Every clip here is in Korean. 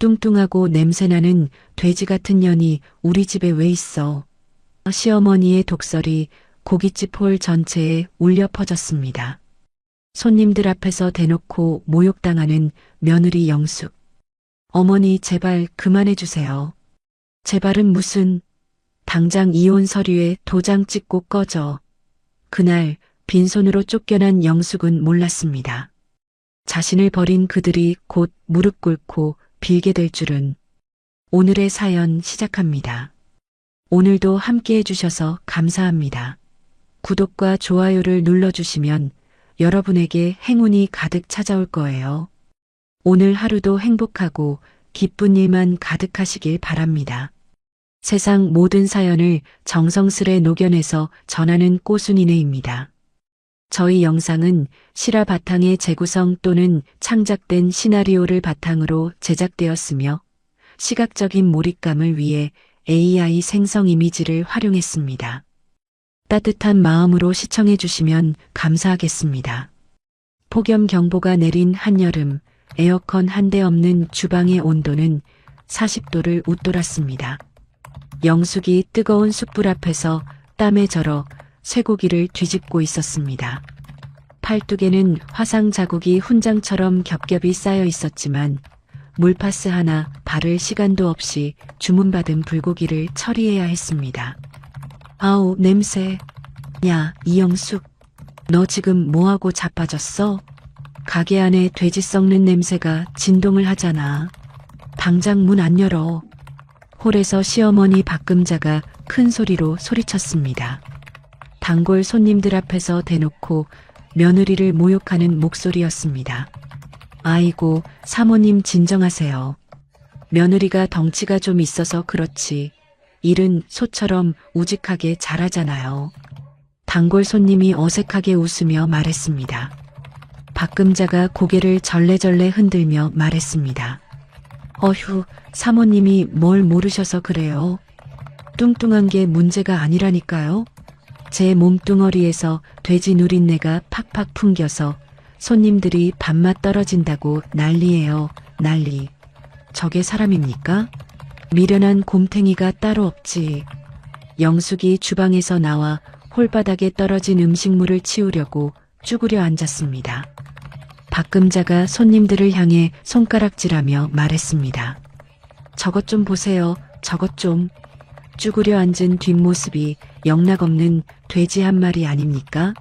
뚱뚱하고 냄새나는 돼지 같은 년이 우리 집에 왜 있어? 시어머니의 독설이 고깃집 홀 전체에 울려 퍼졌습니다. 손님들 앞에서 대놓고 모욕당하는 며느리 영숙. 어머니 제발 그만해 주세요. 제발은 무슨, 당장 이혼 서류에 도장 찍고 꺼져. 그날 빈손으로 쫓겨난 영숙은 몰랐습니다. 자신을 버린 그들이 곧 무릎 꿇고 빌게 될 줄은. 오늘의 사연 시작합니다. 오늘도 함께 해주셔서 감사합니다. 구독과 좋아요를 눌러주시면 여러분에게 행운이 가득 찾아올 거예요. 오늘 하루도 행복하고 기쁜 일만 가득하시길 바랍니다. 세상 모든 사연을 정성스레 녹여내서 전하는 꼬순이네입니다. 저희 영상은 실화 바탕의 재구성 또는 창작된 시나리오를 바탕으로 제작되었으며 시각적인 몰입감을 위해 AI 생성 이미지를 활용했습니다. 따뜻한 마음으로 시청해 주시면 감사하겠습니다. 폭염 경보가 내린 한여름, 에어컨 한 대 없는 주방의 온도는 40도를 웃돌았습니다. 영숙이 뜨거운 숯불 앞에서 땀에 절어 쇠고기를 뒤집고 있었습니다. 팔뚝에는 화상 자국이 훈장처럼 겹겹이 쌓여 있었지만 물파스 하나 바를 시간도 없이 주문받은 불고기를 처리해야 했습니다. 아우 냄새. 야 이영숙, 너 지금 뭐하고 자빠졌어? 가게 안에 돼지 썩는 냄새가 진동을 하잖아. 당장 문 안 열어. 홀에서 시어머니 박금자가 큰 소리로 소리쳤습니다. 단골 손님들 앞에서 대놓고 며느리를 모욕하는 목소리였습니다. 아이고 사모님 진정하세요. 며느리가 덩치가 좀 있어서 그렇지 일은 소처럼 우직하게 잘하잖아요. 단골 손님이 어색하게 웃으며 말했습니다. 박금자가 고개를 절레절레 흔들며 말했습니다. 어휴, 사모님이 뭘 모르셔서 그래요. 뚱뚱한 게 문제가 아니라니까요. 제 몸뚱어리에서 돼지 누린내가 팍팍 풍겨서 손님들이 밥맛 떨어진다고 난리예요, 난리. 저게 사람입니까? 미련한 곰탱이가 따로 없지. 영숙이 주방에서 나와 홀바닥에 떨어진 음식물을 치우려고 쭈그려 앉았습니다. 박금자가 손님들을 향해 손가락질하며 말했습니다. 저것 좀 보세요, 저것 좀. 쭈그려 앉은 뒷모습이 영락없는 돼지 한 마리 아닙니까?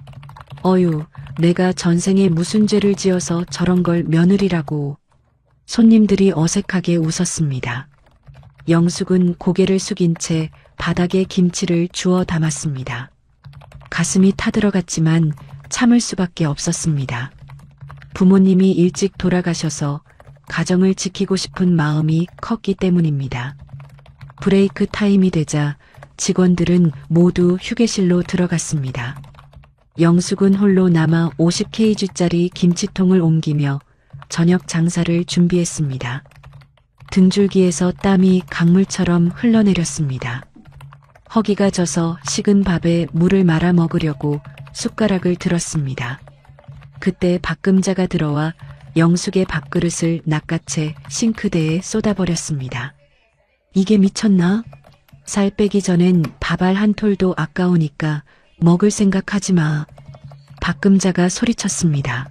어휴, 내가 전생에 무슨 죄를 지어서 저런 걸 며느리라고. 손님들이 어색하게 웃었습니다. 영숙은 고개를 숙인 채 바닥에 김치를 주워 담았습니다. 가슴이 타들어갔지만 참을 수밖에 없었습니다. 부모님이 일찍 돌아가셔서 가정을 지키고 싶은 마음이 컸기 때문입니다. 브레이크 타임이 되자 직원들은 모두 휴게실로 들어갔습니다. 영숙은 홀로 남아 50kg짜리 김치통을 옮기며 저녁 장사를 준비했습니다. 등줄기에서 땀이 강물처럼 흘러내렸습니다. 허기가 져서 식은 밥에 물을 말아 먹으려고 숟가락을 들었습니다. 그때 박금자가 들어와 영숙의 밥그릇을 낚아채 싱크대에 쏟아버렸습니다. 이게 미쳤나? 살 빼기 전엔 밥알 한 톨도 아까우니까 먹을 생각하지 마. 박금자가 소리쳤습니다.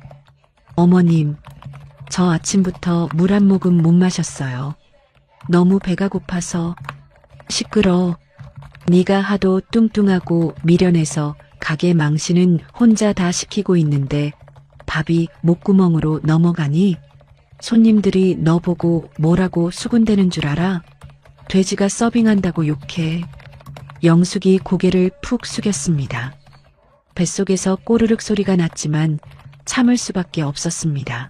어머님, 저 아침부터 물 한 모금 못 마셨어요. 너무 배가 고파서. 시끄러. 네가 하도 뚱뚱하고 미련해서 가게 망신은 혼자 다 시키고 있는데 밥이 목구멍으로 넘어가니? 손님들이 너 보고 뭐라고 수군대는 줄 알아? 돼지가 서빙한다고 욕해. 영숙이 고개를 푹 숙였습니다. 뱃속에서 꼬르륵 소리가 났지만 참을 수밖에 없었습니다.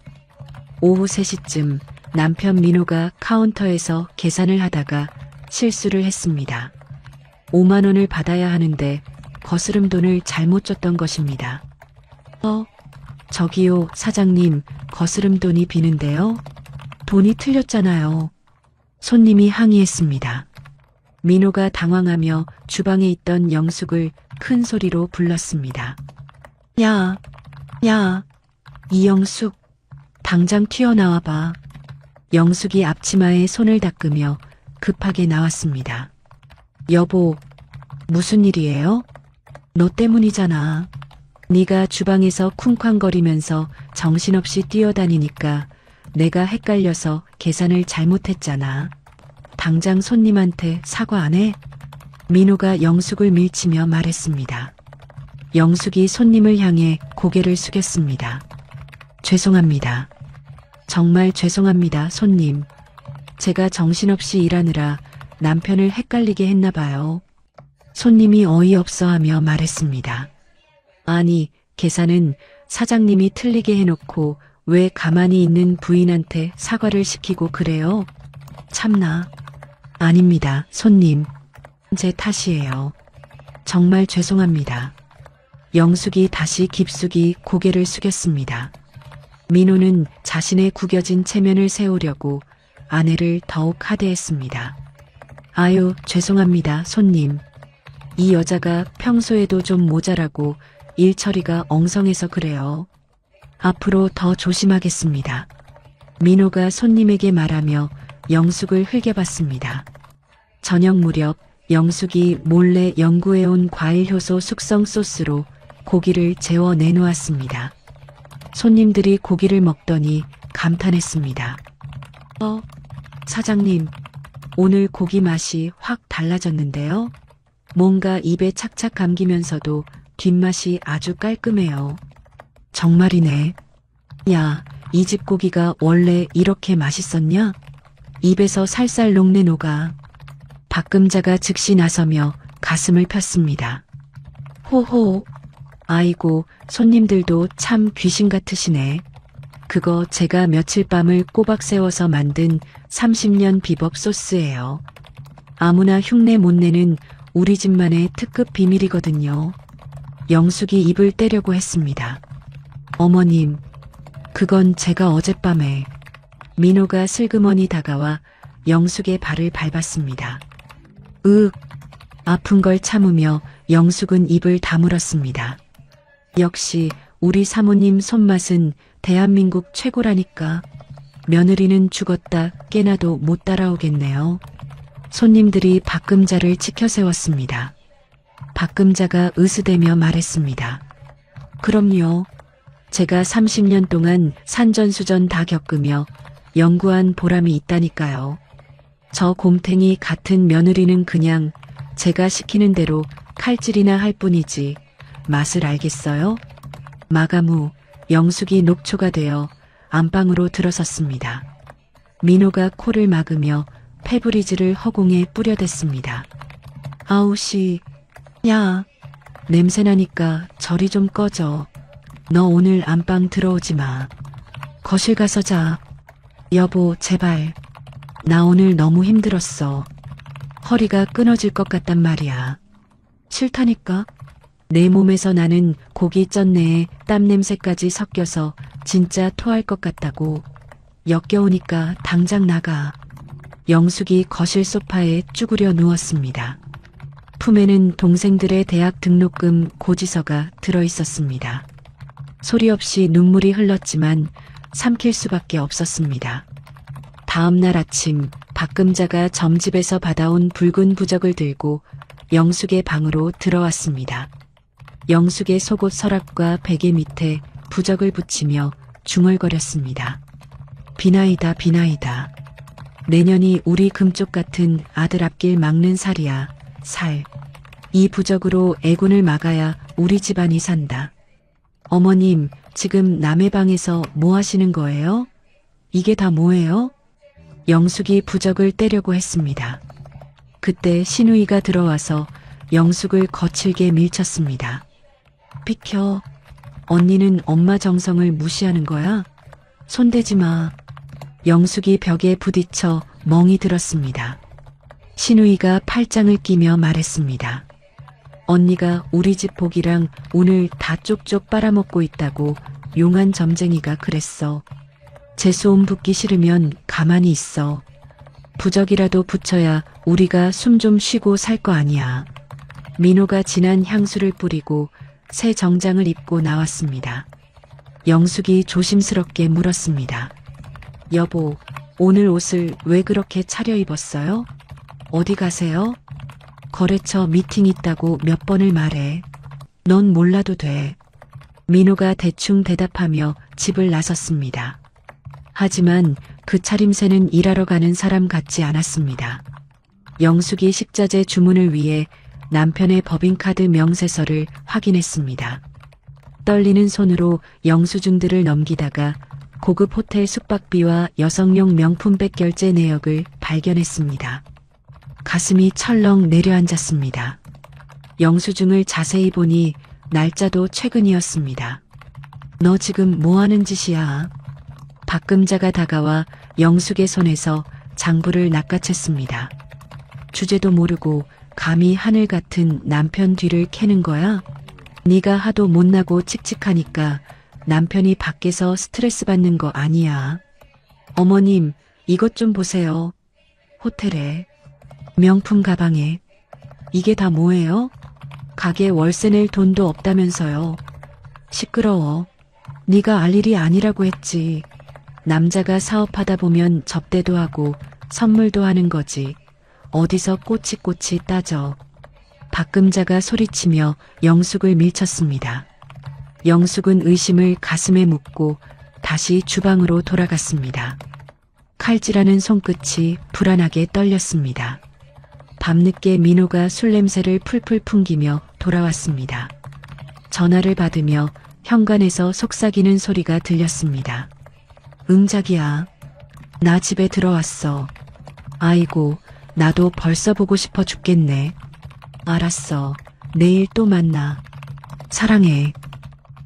오후 3시쯤 남편 민호가 카운터에서 계산을 하다가 실수를 했습니다. 5만 원을 받아야 하는데 거스름 돈을 잘못 줬던 것입니다. 저기요, 사장님, 거스름 돈이 비는데요? 돈이 틀렸잖아요. 손님이 항의했습니다. 민호가 당황하며 주방에 있던 영숙을 큰 소리로 불렀습니다. 야, 이영숙, 당장 튀어나와봐. 영숙이 앞치마에 손을 닦으며 급하게 나왔습니다. 여보, 무슨 일이에요? 너 때문이잖아. 네가 주방에서 쿵쾅거리면서 정신없이 뛰어다니니까 내가 헷갈려서 계산을 잘못했잖아. 당장 손님한테 사과 안 해? 민호가 영숙을 밀치며 말했습니다. 영숙이 손님을 향해 고개를 숙였습니다. 죄송합니다. 정말 죄송합니다, 손님. 제가 정신없이 일하느라 남편을 헷갈리게 했나 봐요. 손님이 어이없어하며 말했습니다. 아니, 계산은 사장님이 틀리게 해놓고 왜 가만히 있는 부인한테 사과를 시키고 그래요? 참나. 아닙니다, 손님. 제 탓이에요. 정말 죄송합니다. 영숙이 다시 깊숙이 고개를 숙였습니다. 민호는 자신의 구겨진 체면을 세우려고 아내를 더욱 하대했습니다. 아유, 죄송합니다, 손님. 이 여자가 평소에도 좀 모자라고 일 처리가 엉성해서 그래요. 앞으로 더 조심하겠습니다. 민호가 손님에게 말하며 영숙을 흘겨봤습니다. 저녁 무렵 영숙이 몰래 연구해온 과일효소 숙성 소스로 고기를 재워 내놓았습니다. 손님들이 고기를 먹더니 감탄했습니다. 사장님, 오늘 고기 맛이 확 달라졌는데요? 뭔가 입에 착착 감기면서도 뒷맛이 아주 깔끔해요. 정말이네. 야, 이 집 고기가 원래 이렇게 맛있었냐? 입에서 살살 녹내 녹아. 박금자가 즉시 나서며 가슴을 폈습니다. 호호. 아이고, 손님들도 참 귀신 같으시네. 그거 제가 며칠 밤을 꼬박 세워서 만든 30년 비법 소스예요. 아무나 흉내 못 내는 우리 집만의 특급 비밀이거든요. 영숙이 입을 떼려고 했습니다. 어머님, 그건 제가 어젯밤에. 민호가 슬그머니 다가와 영숙의 발을 밟았습니다. 아픈 걸 참으며 영숙은 입을 다물었습니다. 역시 우리 사모님 손맛은 대한민국 최고라니까. 며느리는 죽었다 깨나도 못 따라오겠네요. 손님들이 박금자를 치켜 세웠습니다. 박금자가 으스대며 말했습니다. 그럼요. 제가 30년 동안 산전수전 다 겪으며 연구한 보람이 있다니까요. 저 곰탱이 같은 며느리는 그냥 제가 시키는 대로 칼질이나 할 뿐이지 맛을 알겠어요? 마감 후 영숙이 녹초가 되어 안방으로 들어섰습니다. 민호가 코를 막으며 페브리즈를 허공에 뿌려댔습니다. 아우씨, 야, 냄새나니까 저리 좀 꺼져. 너 오늘 안방 들어오지 마. 거실 가서 자. 여보, 제발. 나 오늘 너무 힘들었어. 허리가 끊어질 것 같단 말이야. 싫다니까? 내 몸에서 나는 고기 쩐내에 땀 냄새까지 섞여서 진짜 토할 것 같다고. 역겨우니까 당장 나가. 영숙이 거실 소파에 쭈그려 누웠습니다. 품에는 동생들의 대학 등록금 고지서가 들어있었습니다. 소리 없이 눈물이 흘렀지만 삼킬 수밖에 없었습니다. 다음 날 아침 박금자가 점집에서 받아온 붉은 부적을 들고 영숙의 방으로 들어왔습니다. 영숙의 속옷 서랍과 베개 밑에 부적을 붙이며 중얼거렸습니다. 비나이다, 비나이다. 내년이 우리 금쪽 같은 아들 앞길 막는 살이야, 살. 이 부적으로 애군을 막아야 우리 집안이 산다. 어머님, 지금 남의 방에서 뭐 하시는 거예요? 이게 다 뭐예요? 영숙이 부적을 떼려고 했습니다. 그때 신우이가 들어와서 영숙을 거칠게 밀쳤습니다. 비켜. 언니는 엄마 정성을 무시하는 거야? 손대지 마. 영숙이 벽에 부딪혀 멍이 들었습니다. 신우이가 팔짱을 끼며 말했습니다. 언니가 우리 집 복이랑 오늘 다 쪽쪽 빨아먹고 있다고 용한 점쟁이가 그랬어. 재수옴 붙기 싫으면 가만히 있어. 부적이라도 붙여야 우리가 숨 좀 쉬고 살 거 아니야. 민호가 진한 향수를 뿌리고 새 정장을 입고 나왔습니다. 영숙이 조심스럽게 물었습니다. 여보, 오늘 옷을 왜 그렇게 차려입었어요? 어디 가세요? 거래처 미팅 있다고 몇 번을 말해. 넌 몰라도 돼. 민호가 대충 대답하며 집을 나섰습니다. 하지만 그 차림새는 일하러 가는 사람 같지 않았습니다. 영숙이 식자재 주문을 위해 남편의 법인카드 명세서를 확인했습니다. 떨리는 손으로 영수증들을 넘기다가 고급 호텔 숙박비와 여성용 명품백 결제 내역을 발견했습니다. 가슴이 철렁 내려앉았습니다. 영수증을 자세히 보니 날짜도 최근이었습니다. 너 지금 뭐 하는 짓이야? 박금자가 다가와 영숙의 손에서 장부를 낚아챘습니다. 주제도 모르고 감히 하늘 같은 남편 뒤를 캐는 거야? 네가 하도 못나고 칙칙하니까 남편이 밖에서 스트레스 받는 거 아니야. 어머님, 이것 좀 보세요. 호텔에, 명품 가방에. 이게 다 뭐예요? 가게 월세 낼 돈도 없다면서요. 시끄러워. 네가 알 일이 아니라고 했지. 남자가 사업하다 보면 접대도 하고 선물도 하는 거지. 어디서 꼬치꼬치 따져. 박금자가 소리치며 영숙을 밀쳤습니다. 영숙은 의심을 가슴에 묻고 다시 주방으로 돌아갔습니다. 칼질하는 손끝이 불안하게 떨렸습니다. 밤늦게 민호가 술 냄새를 풀풀 풍기며 돌아왔습니다. 전화를 받으며 현관에서 속삭이는 소리가 들렸습니다. 응, 자기야. 나 집에 들어왔어. 아이고, 나도 벌써 보고 싶어 죽겠네. 알았어. 내일 또 만나. 사랑해.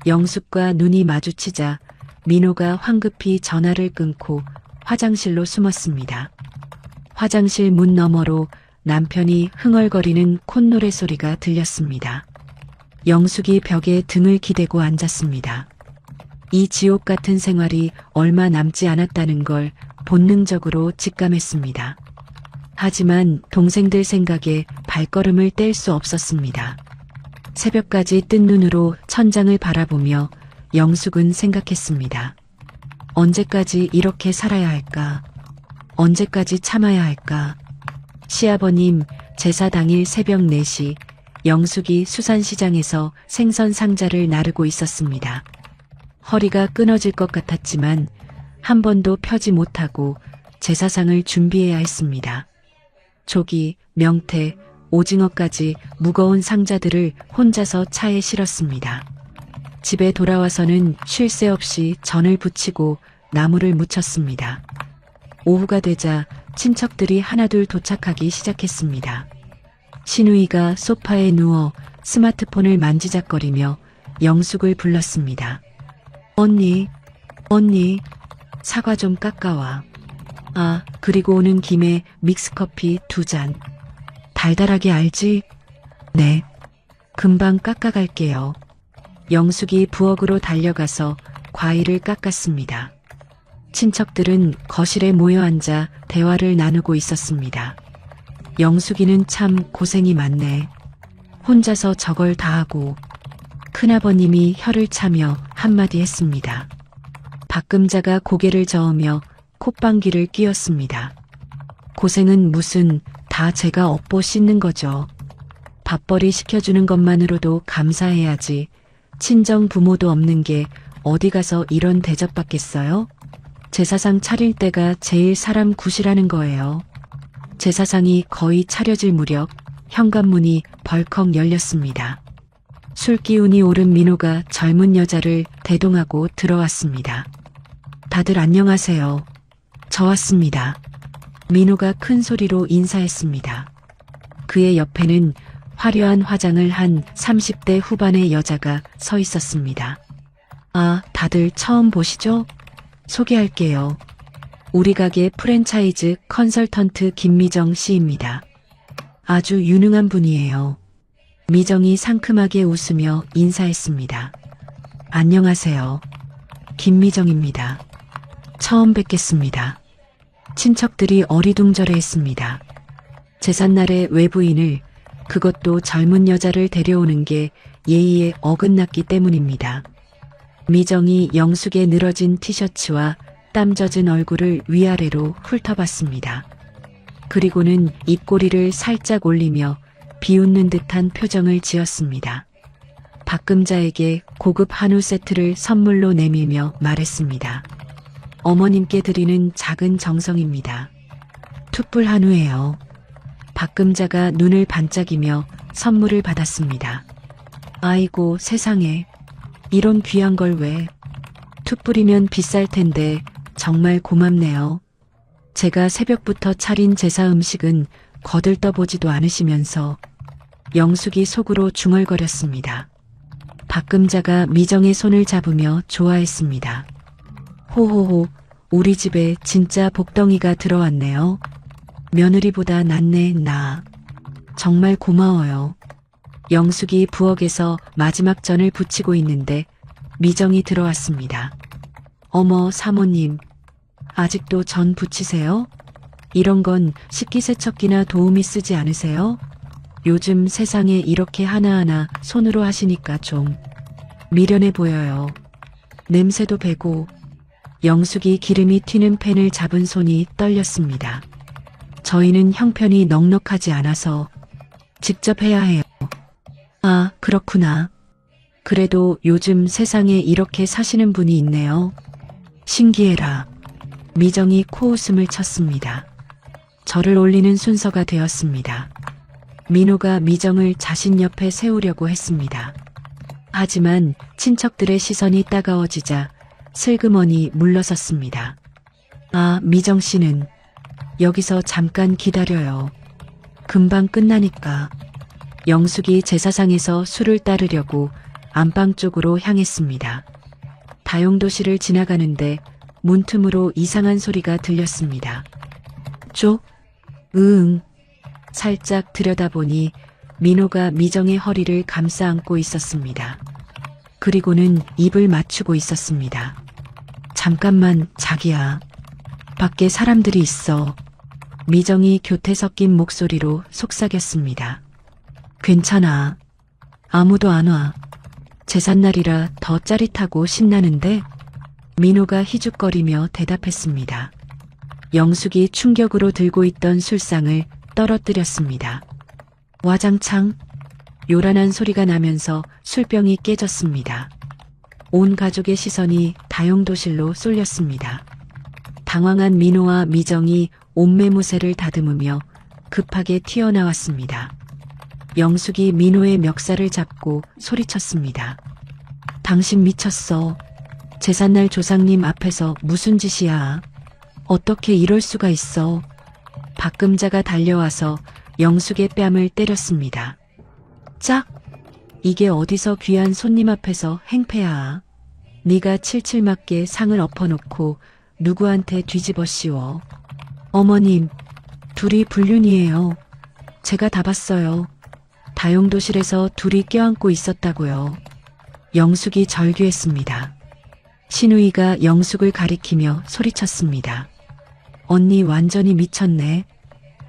영숙과 눈이 마주치자 민호가 황급히 전화를 끊고 화장실로 숨었습니다. 화장실 문 너머로 남편이 흥얼거리는 콧노래 소리가 들렸습니다. 영숙이 벽에 등을 기대고 앉았습니다. 이 지옥 같은 생활이 얼마 남지 않았다는 걸 본능적으로 직감했습니다. 하지만 동생들 생각에 발걸음을 뗄 수 없었습니다. 새벽까지 뜬 눈으로 천장을 바라보며 영숙은 생각했습니다. 언제까지 이렇게 살아야 할까? 언제까지 참아야 할까? 시아버님 제사 당일 새벽 4시 영숙이 수산시장에서 생선 상자를 나르고 있었습니다. 허리가 끊어질 것 같았지만 한 번도 펴지 못하고 제사상을 준비해야 했습니다. 조기, 명태, 오징어까지 무거운 상자들을 혼자서 차에 실었습니다. 집에 돌아와서는 쉴 새 없이 전을 부치고 나무를 묻혔습니다. 오후가 되자 친척들이 하나둘 도착하기 시작했습니다. 신우이가 소파에 누워 스마트폰을 만지작거리며 영숙을 불렀습니다. 언니, 사과 좀 깎아와. 아, 그리고 오는 김에 믹스커피 2잔. 달달하게 알지? 네. 금방 깎아갈게요. 영숙이 부엌으로 달려가서 과일을 깎았습니다. 친척들은 거실에 모여 앉아 대화를 나누고 있었습니다. 영숙이는 참 고생이 많네. 혼자서 저걸 다 하고. 큰아버님이 혀를 차며 한마디 했습니다. 박금자가 고개를 저으며 콧방귀를 뀌었습니다. 고생은 무슨, 다 제가 업보 씻는 거죠. 밥벌이 시켜주는 것만으로도 감사해야지. 친정 부모도 없는 게 어디 가서 이런 대접받겠어요? 제사상 차릴 때가 제일 사람 굿이라는 거예요. 제사상이 거의 차려질 무렵 현관문이 벌컥 열렸습니다. 술 기운이 오른 민호가 젊은 여자를 대동하고 들어왔습니다. 다들 안녕하세요. 저 왔습니다. 민호가 큰 소리로 인사했습니다. 그의 옆에는 화려한 화장을 한 30대 후반의 여자가 서 있었습니다. 아, 다들 처음 보시죠? 소개할게요. 우리 가게 프랜차이즈 컨설턴트 김미정 씨입니다. 아주 유능한 분이에요. 미정이 상큼하게 웃으며 인사했습니다. 안녕하세요. 김미정입니다. 처음 뵙겠습니다. 친척들이 어리둥절해했습니다. 제삿날에 외부인을, 그것도 젊은 여자를 데려오는 게 예의에 어긋났기 때문입니다. 미정이 영숙의 늘어진 티셔츠와 땀 젖은 얼굴을 위아래로 훑어봤습니다. 그리고는 입꼬리를 살짝 올리며 비웃는 듯한 표정을 지었습니다. 박금자에게 고급 한우 세트를 선물로 내밀며 말했습니다. 어머님께 드리는 작은 정성입니다. 툭불 한우예요. 박금자가 눈을 반짝이며 선물을 받았습니다. 아이고 세상에, 이런 귀한 걸 왜? 툭불이면 비쌀 텐데 정말 고맙네요. 제가 새벽부터 차린 제사 음식은 거들떠보지도 않으시면서. 영숙이 속으로 중얼거렸습니다. 박금자가 미정의 손을 잡으며 좋아했습니다. 호호호, 우리 집에 진짜 복덩이가 들어왔네요. 며느리보다 낫네, 나. 정말 고마워요. 영숙이 부엌에서 마지막 전을 부치고 있는데 미정이 들어왔습니다. 어머, 사모님, 아직도 전 부치세요? 이런 건 식기세척기나 도우미 쓰지 않으세요? 요즘 세상에 이렇게 하나하나 손으로 하시니까 좀 미련해 보여요. 냄새도 배고. 영숙이 기름이 튀는 팬을 잡은 손이 떨렸습니다. 저희는 형편이 넉넉하지 않아서 직접 해야 해요. 아, 그렇구나. 그래도 요즘 세상에 이렇게 사시는 분이 있네요. 신기해라. 미정이 코웃음을 쳤습니다. 절을 올리는 순서가 되었습니다. 민호가 미정을 자신 옆에 세우려고 했습니다. 하지만 친척들의 시선이 따가워지자 슬그머니 물러섰습니다. 아, 미정 씨는 여기서 잠깐 기다려요. 금방 끝나니까. 영숙이 제사상에서 술을 따르려고 안방 쪽으로 향했습니다. 다용도실을 지나가는데 문틈으로 이상한 소리가 들렸습니다. 쪽? 응. 살짝 들여다보니 민호가 미정의 허리를 감싸 안고 있었습니다. 그리고는 입을 맞추고 있었습니다. 잠깐만, 자기야. 밖에 사람들이 있어. 미정이 교태 섞인 목소리로 속삭였습니다. 괜찮아. 아무도 안 와. 제삿날이라 더 짜릿하고 신나는데? 민호가 희죽거리며 대답했습니다. 영숙이 충격으로 들고 있던 술상을 떨어뜨렸습니다. 와장창. 요란한 소리가 나면서 술병이 깨졌습니다. 온 가족의 시선이 다용도실로 쏠렸습니다. 당황한 민호와 미정이 옷매무새를 다듬으며 급하게 튀어나왔습니다. 영숙이 민호의 멱살을 잡고 소리쳤습니다. 당신 미쳤어. 제삿날 조상님 앞에서 무슨 짓이야. 어떻게 이럴 수가 있어. 박금자가 달려와서 영숙의 뺨을 때렸습니다. 짝! 이게 어디서 귀한 손님 앞에서 행패야. 네가 칠칠 맞게 상을 엎어놓고 누구한테 뒤집어 씌워. 어머님, 둘이 불륜이에요. 제가 다 봤어요. 다용도실에서 둘이 껴안고 있었다고요. 영숙이 절규했습니다. 신우이가 영숙을 가리키며 소리쳤습니다. 언니 완전히 미쳤네.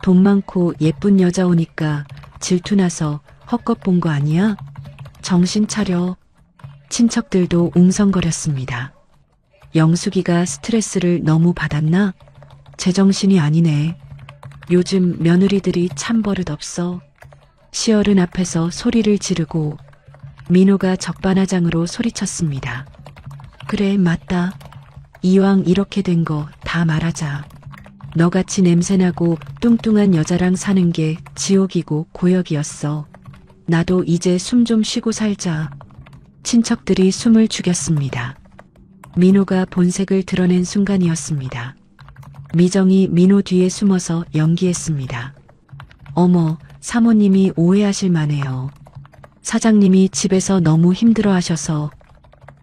돈 많고 예쁜 여자 오니까 질투나서 헛것 본 거 아니야? 정신 차려. 친척들도 웅성거렸습니다. 영숙이가 스트레스를 너무 받았나? 제정신이 아니네. 요즘 며느리들이 참 버릇없어. 시어른 앞에서 소리를 지르고 민호가 적반하장으로 소리쳤습니다. 그래, 맞다. 이왕 이렇게 된 거 다 말하자. 너같이 냄새나고 뚱뚱한 여자랑 사는 게 지옥이고 고역이었어. 나도 이제 숨 좀 쉬고 살자. 친척들이 숨을 죽였습니다. 민호가 본색을 드러낸 순간이었습니다. 미정이 민호 뒤에 숨어서 연기했습니다. 어머, 사모님이 오해하실 만해요. 사장님이 집에서 너무 힘들어 하셔서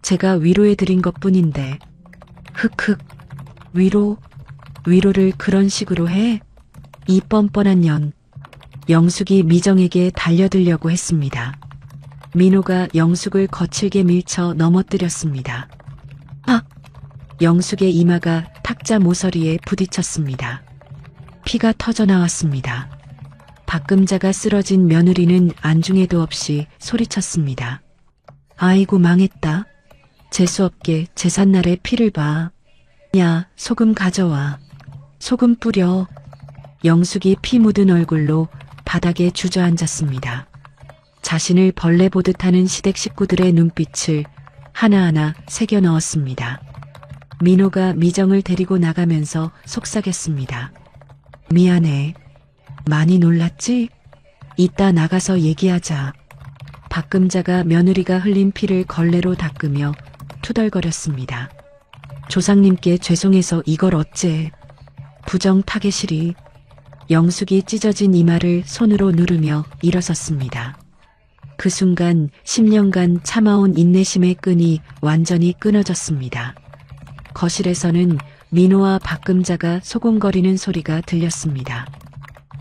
제가 위로해 드린 것뿐인데. 흑흑. 위로를 그런 식으로 해? 이 뻔뻔한 년. 영숙이 미정에게 달려들려고 했습니다. 민호가 영숙을 거칠게 밀쳐 넘어뜨렸습니다. 아! 영숙의 이마가 탁자 모서리에 부딪혔습니다. 피가 터져나왔습니다. 박금자가 쓰러진 며느리는 안중에도 없이 소리쳤습니다. 아이고 망했다. 재수없게 제삿날에 피를 봐. 야, 소금 가져와. 소금 뿌려. 영숙이 피 묻은 얼굴로 바닥에 주저앉았습니다. 자신을 벌레 보듯 하는 시댁 식구들의 눈빛을 하나하나 새겨 넣었습니다. 민호가 미정을 데리고 나가면서 속삭였습니다. 미안해. 많이 놀랐지? 이따 나가서 얘기하자. 박금자가 며느리가 흘린 피를 걸레로 닦으며 투덜거렸습니다. 조상님께 죄송해서 이걸 어째. 부정 타겟이리. 영숙이 찢어진 이마를 손으로 누르며 일어섰습니다. 그 순간 10년간 참아온 인내심의 끈이 완전히 끊어졌습니다. 거실에서는 민호와 박금자가 소곤거리는 소리가 들렸습니다.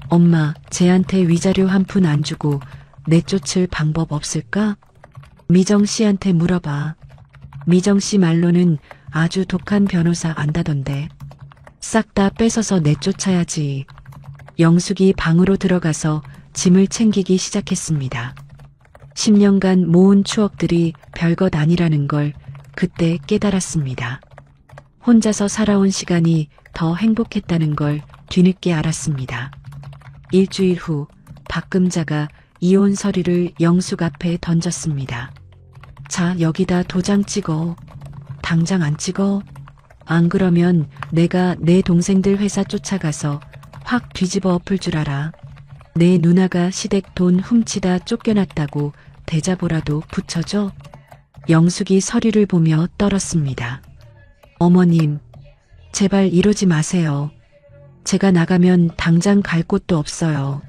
엄마, 쟤한테 위자료 한 푼 안 주고 내쫓을 방법 없을까? 미정 씨한테 물어봐. 미정 씨 말로는 아주 독한 변호사 안다던데. 싹 다 뺏어서 내쫓아야지. 영숙이 방으로 들어가서 짐을 챙기기 시작했습니다. 10년간 모은 추억들이 별것 아니라는 걸 그때 깨달았습니다. 혼자서 살아온 시간이 더 행복했다는 걸 뒤늦게 알았습니다. 일주일 후 박금자가 이혼 서류를 영숙 앞에 던졌습니다. 자, 여기다 도장 찍어. 당장 안 찍어? 안 그러면 내가 내 동생들 회사 쫓아가서 확 뒤집어 엎을 줄 알아. 내 누나가 시댁 돈 훔치다 쫓겨났다고 대자보라도 붙여줘. 영숙이 서류를 보며 떨었습니다. 어머님, 제발 이러지 마세요. 제가 나가면 당장 갈 곳도 없어요.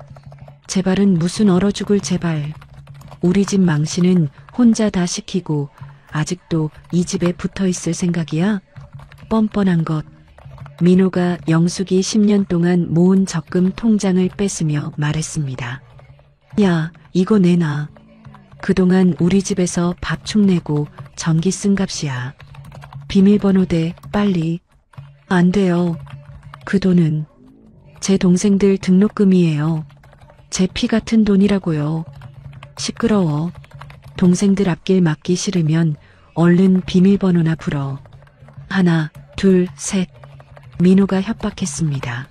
제발은 무슨 얼어 죽을 제발. 우리 집 망신은 혼자 다 시키고 아직도 이 집에 붙어 있을 생각이야? 뻔뻔한 것. 민호가 영숙이 10년 동안 모은 적금 통장을 뺏으며 말했습니다. 야, 이거 내놔. 그동안 우리 집에서 밥축 내고 전기 쓴 값이야. 비밀번호 대 빨리. 안 돼요. 그 돈은 제 동생들 등록금이에요. 제 피 같은 돈이라고요. 시끄러워. 동생들 앞길 막기 싫으면 얼른 비밀번호나 불어. 하나, 둘, 셋. 민호가 협박했습니다.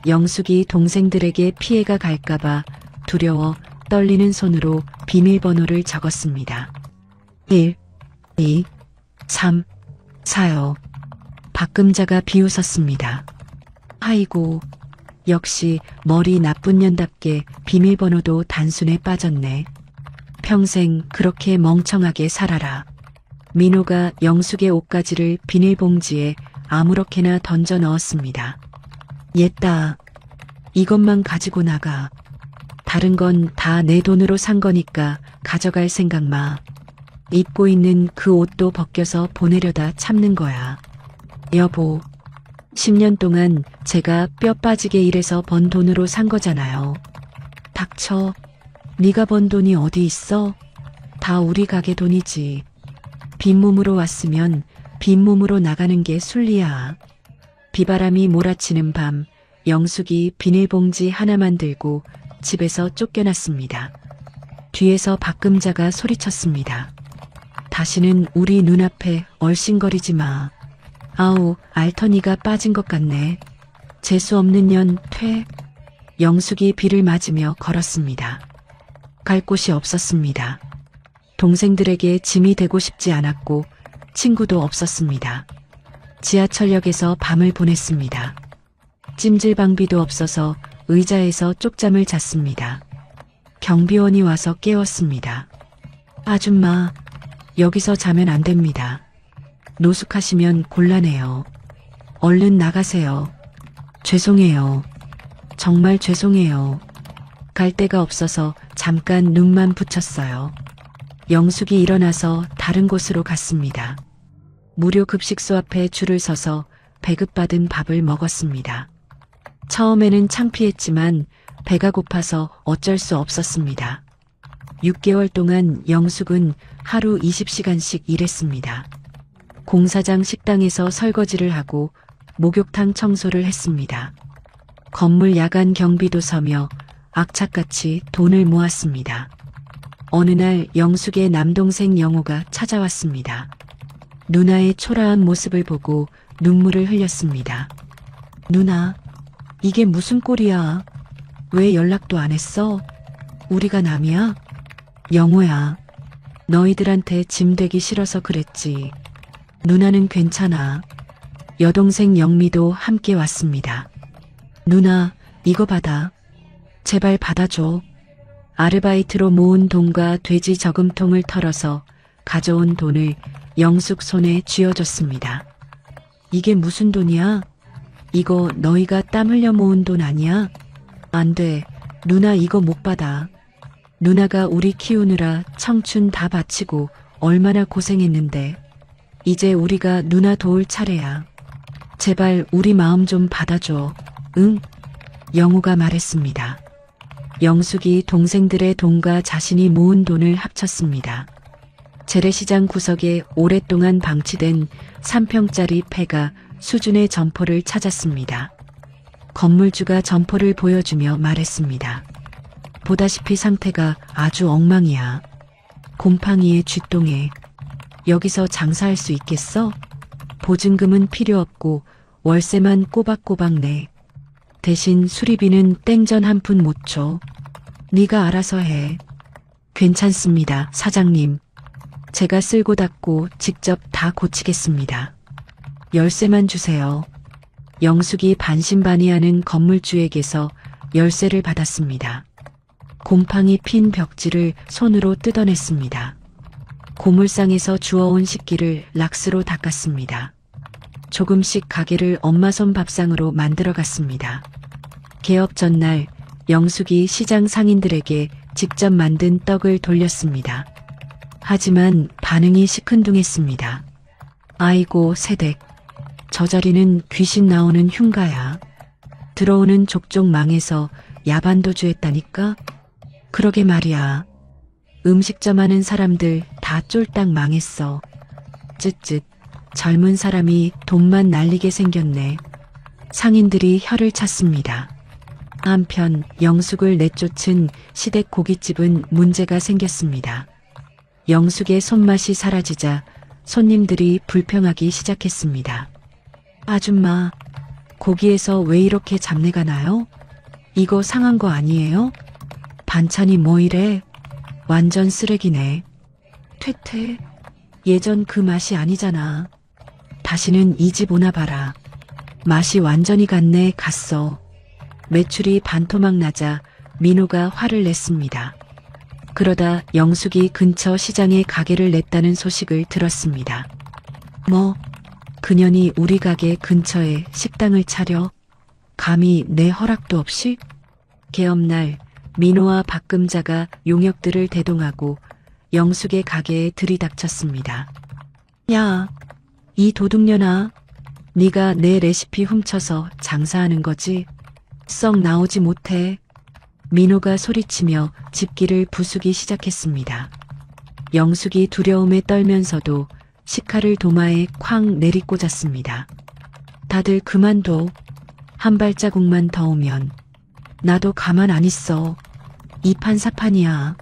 영숙이 동생들에게 피해가 갈까봐 두려워 떨리는 손으로 비밀번호를 적었습니다. 1, 2, 3, 4요. 박금자가 비웃었습니다. 아이고, 역시 머리 나쁜 년답게 비밀번호도 단순에 빠졌네. 평생 그렇게 멍청하게 살아라. 민호가 영숙의 옷가지를 비닐봉지에 아무렇게나 던져 넣었습니다. 옛다. 이것만 가지고 나가. 다른 건 다 내 돈으로 산 거니까 가져갈 생각 마. 입고 있는 그 옷도 벗겨서 보내려다 참는 거야. 여보, 10년 동안 제가 뼈 빠지게 일해서 번 돈으로 산 거잖아요. 닥쳐. 네가 번 돈이 어디 있어? 다 우리 가게 돈이지. 빈몸으로 왔으면 빈몸으로 나가는 게 순리야. 비바람이 몰아치는 밤, 영숙이 비닐봉지 하나만 들고 집에서 쫓겨났습니다. 뒤에서 박금자가 소리쳤습니다. 다시는 우리 눈앞에 얼씬거리지 마. 아우, 알터니가 빠진 것 같네. 재수 없는 년 퇴. 영숙이 비를 맞으며 걸었습니다. 갈 곳이 없었습니다. 동생들에게 짐이 되고 싶지 않았고 친구도 없었습니다. 지하철역에서 밤을 보냈습니다. 찜질방비도 없어서 의자에서 쪽잠을 잤습니다. 경비원이 와서 깨웠습니다. 아줌마, 여기서 자면 안 됩니다. 노숙하시면 곤란해요. 얼른 나가세요. 죄송해요. 정말 죄송해요. 갈 데가 없어서 잠깐 눈만 붙였어요. 영숙이 일어나서 다른 곳으로 갔습니다. 무료 급식소 앞에 줄을 서서 배급받은 밥을 먹었습니다. 처음에는 창피했지만 배가 고파서 어쩔 수 없었습니다. 6개월 동안 영숙은 하루 20시간씩 일했습니다. 공사장 식당에서 설거지를 하고 목욕탕 청소를 했습니다. 건물 야간 경비도 서며 악착같이 돈을 모았습니다. 어느 날 영숙의 남동생 영호가 찾아왔습니다. 누나의 초라한 모습을 보고 눈물을 흘렸습니다. 누나, 이게 무슨 꼴이야? 왜 연락도 안 했어? 우리가 남이야? 영호야, 너희들한테 짐 되기 싫어서 그랬지. 누나는 괜찮아. 여동생 영미도 함께 왔습니다. 누나, 이거 받아. 제발 받아줘. 아르바이트로 모은 돈과 돼지 저금통을 털어서 가져온 돈을 영숙 손에 쥐어줬습니다. 이게 무슨 돈이야? 이거 너희가 땀 흘려 모은 돈 아니야? 안 돼. 누나 이거 못 받아. 누나가 우리 키우느라 청춘 다 바치고 얼마나 고생했는데 이제 우리가 누나 도울 차례야. 제발 우리 마음 좀 받아줘. 응? 영호가 말했습니다. 영숙이 동생들의 돈과 자신이 모은 돈을 합쳤습니다. 재래시장 구석에 오랫동안 방치된 3평짜리 폐가 수준의 점포를 찾았습니다. 건물주가 점포를 보여주며 말했습니다. 보다시피 상태가 아주 엉망이야. 곰팡이에 쥐똥에. 여기서 장사할 수 있겠어? 보증금은 필요 없고 월세만 꼬박꼬박 내. 대신 수리비는 땡전 한 푼 못 줘. 네가 알아서 해. 괜찮습니다, 사장님. 제가 쓸고 닦고 직접 다 고치겠습니다. 열쇠만 주세요. 영숙이 반신반의하는 건물주에게서 열쇠를 받았습니다. 곰팡이 핀 벽지를 손으로 뜯어냈습니다. 고물상에서 주워온 식기를 락스로 닦았습니다. 조금씩 가게를 엄마 손 밥상으로 만들어갔습니다. 개업 전날 영숙이 시장 상인들에게 직접 만든 떡을 돌렸습니다. 하지만 반응이 시큰둥했습니다. 아이고 새댁, 저 자리는 귀신 나오는 흉가야. 들어오는 족족 망해서 야반도주했다니까? 그러게 말이야. 음식점 하는 사람들 다 쫄딱 망했어. 쯧쯧, 젊은 사람이 돈만 날리게 생겼네. 상인들이 혀를 찼습니다. 한편 영숙을 내쫓은 시댁 고깃집은 문제가 생겼습니다. 영숙의 손맛이 사라지자 손님들이 불평하기 시작했습니다. 아줌마, 고기에서 왜 이렇게 잡내가 나요? 이거 상한 거 아니에요? 반찬이 뭐 이래? 완전 쓰레기네. 퇴퇴, 예전 그 맛이 아니잖아. 다시는 이 집 오나 봐라. 맛이 완전히 갔네. 갔어. 매출이 반토막 나자 민호가 화를 냈습니다. 그러다 영숙이 근처 시장에 가게를 냈다는 소식을 들었습니다. 뭐, 그년이 우리 가게 근처에 식당을 차려? 감히 내 허락도 없이? 개업날 민호와 박금자가 용역들을 대동하고 영숙의 가게에 들이닥쳤습니다. 야, 이 도둑년아, 네가 내 레시피 훔쳐서 장사하는 거지? 썩 나오지 못해. 민호가 소리치며 집기를 부수기 시작했습니다. 영숙이 두려움에 떨면서도 식칼을 도마에 쾅 내리꽂았습니다. 다들 그만둬. 한 발자국만 더 오면 나도 가만 안 있어. 이판사판이야.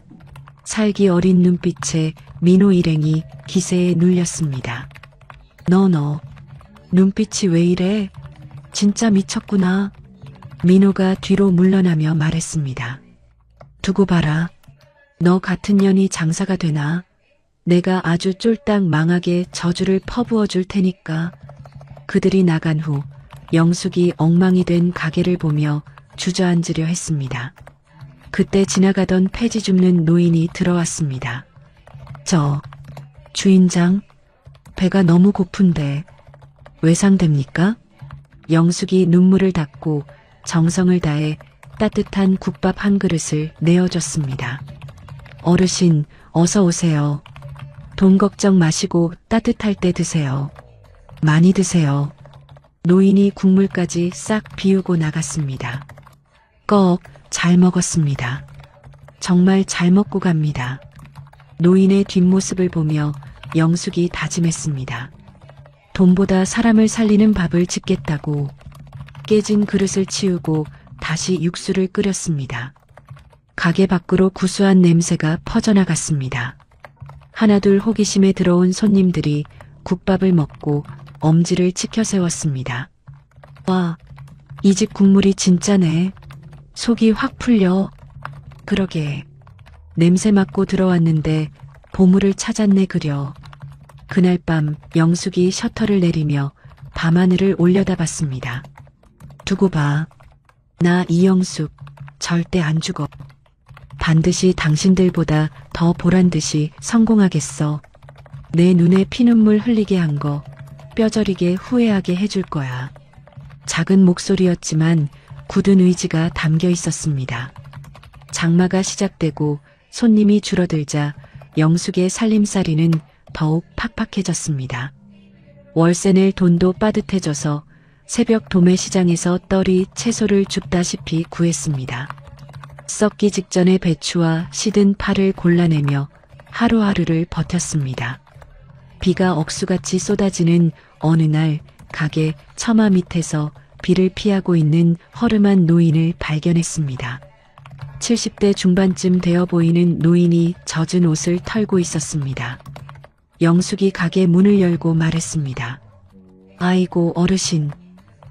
살기 어린 눈빛에 민호 일행이 기세에 눌렸습니다. 너 눈빛이 왜 이래? 진짜 미쳤구나. 민호가 뒤로 물러나며 말했습니다. 두고 봐라. 너 같은 년이 장사가 되나? 내가 아주 쫄딱 망하게 저주를 퍼부어 줄 테니까. 그들이 나간 후 영숙이 엉망이 된 가게를 보며 주저앉으려 했습니다. 그때 지나가던 폐지 줍는 노인이 들어왔습니다. 주인장, 배가 너무 고픈데 외상됩니까? 영숙이 눈물을 닦고 정성을 다해 따뜻한 국밥 한 그릇을 내어줬습니다. 어르신, 어서 오세요. 돈 걱정 마시고 따뜻할 때 드세요. 많이 드세요. 노인이 국물까지 싹 비우고 나갔습니다. 잘 먹었습니다. 정말 잘 먹고 갑니다. 노인의 뒷모습을 보며 영숙이 다짐했습니다. 돈보다 사람을 살리는 밥을 짓겠다고. 깨진 그릇을 치우고 다시 육수를 끓였습니다. 가게 밖으로 구수한 냄새가 퍼져나갔습니다. 하나둘 호기심에 들어온 손님들이 국밥을 먹고 엄지를 치켜 세웠습니다. 와, 이 집 국물이 진짜네. 속이 확 풀려. 그러게. 냄새 맡고 들어왔는데 보물을 찾았네 그려. 그날 밤 영숙이 셔터를 내리며 밤하늘을 올려다봤습니다. 두고 봐. 나 이영숙 절대 안 죽어. 반드시 당신들보다 더 보란듯이 성공하겠어. 내 눈에 피눈물 흘리게 한 거 뼈저리게 후회하게 해줄 거야. 작은 목소리였지만 굳은 의지가 담겨 있었습니다. 장마가 시작되고 손님이 줄어들자 영숙의 살림살이는 더욱 팍팍해졌습니다. 월세 낼 돈도 빠듯해져서 새벽 도매시장에서 떨이 채소를 줍다시피 구했습니다. 썩기 직전의 배추와 시든 파를 골라내며 하루하루를 버텼습니다. 비가 억수같이 쏟아지는 어느 날 가게 처마 밑에서 비를 피하고 있는 허름한 노인을 발견했습니다. 70대 중반쯤 되어 보이는 노인이 젖은 옷을 털고 있었습니다. 영숙이 가게 문을 열고 말했습니다. 아이고 어르신,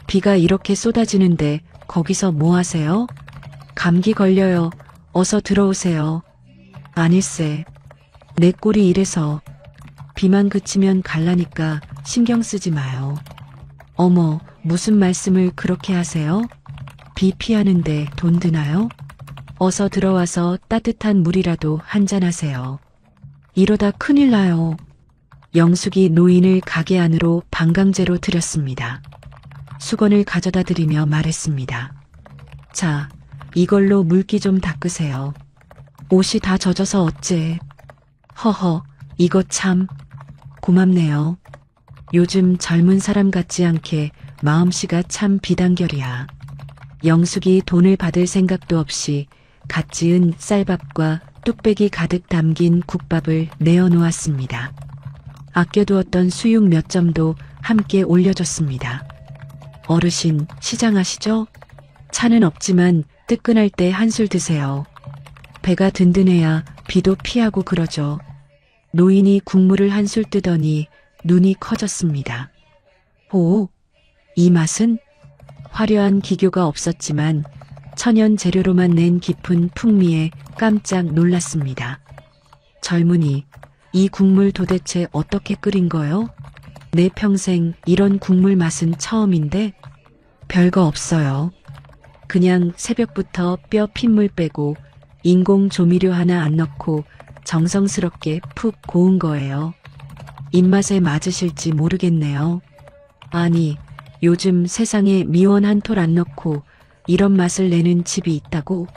비가 이렇게 쏟아지는데 거기서 뭐 하세요? 감기 걸려요. 어서 들어오세요. 아닐세. 내 꼴이 이래서. 비만 그치면 갈라니까 신경 쓰지 마요. 어머, 무슨 말씀을 그렇게 하세요? 비 피하는데 돈 드나요? 어서 들어와서 따뜻한 물이라도 한잔하세요. 이러다 큰일 나요. 영숙이 노인을 가게 안으로 방강제로 들였습니다. 수건을 가져다 드리며 말했습니다. 자, 이걸로 물기 좀 닦으세요. 옷이 다 젖어서 어째. 허허, 이거 참 고맙네요. 요즘 젊은 사람 같지 않게 마음씨가 참 비단결이야. 영숙이 돈을 받을 생각도 없이 갓 지은 쌀밥과 뚝배기 가득 담긴 국밥을 내어놓았습니다. 아껴두었던 수육 몇 점도 함께 올려줬습니다. 어르신, 시장하시죠? 차는 없지만 뜨끈할 때 한술 드세요. 배가 든든해야 비도 피하고 그러죠. 노인이 국물을 한술 뜨더니 눈이 커졌습니다. 오, 이 맛은? 화려한 기교가 없었지만 천연 재료로만 낸 깊은 풍미에 깜짝 놀랐습니다. 젊은이, 이 국물 도대체 어떻게 끓인 거요? 내 평생 이런 국물 맛은 처음인데? 별거 없어요. 그냥 새벽부터 뼈 핏물 빼고 인공 조미료 하나 안 넣고 정성스럽게 푹 고운 거예요. 입맛에 맞으실지 모르겠네요. 아니, 요즘 세상에 미원 한 톨 안 넣고 이런 맛을 내는 집이 있다고?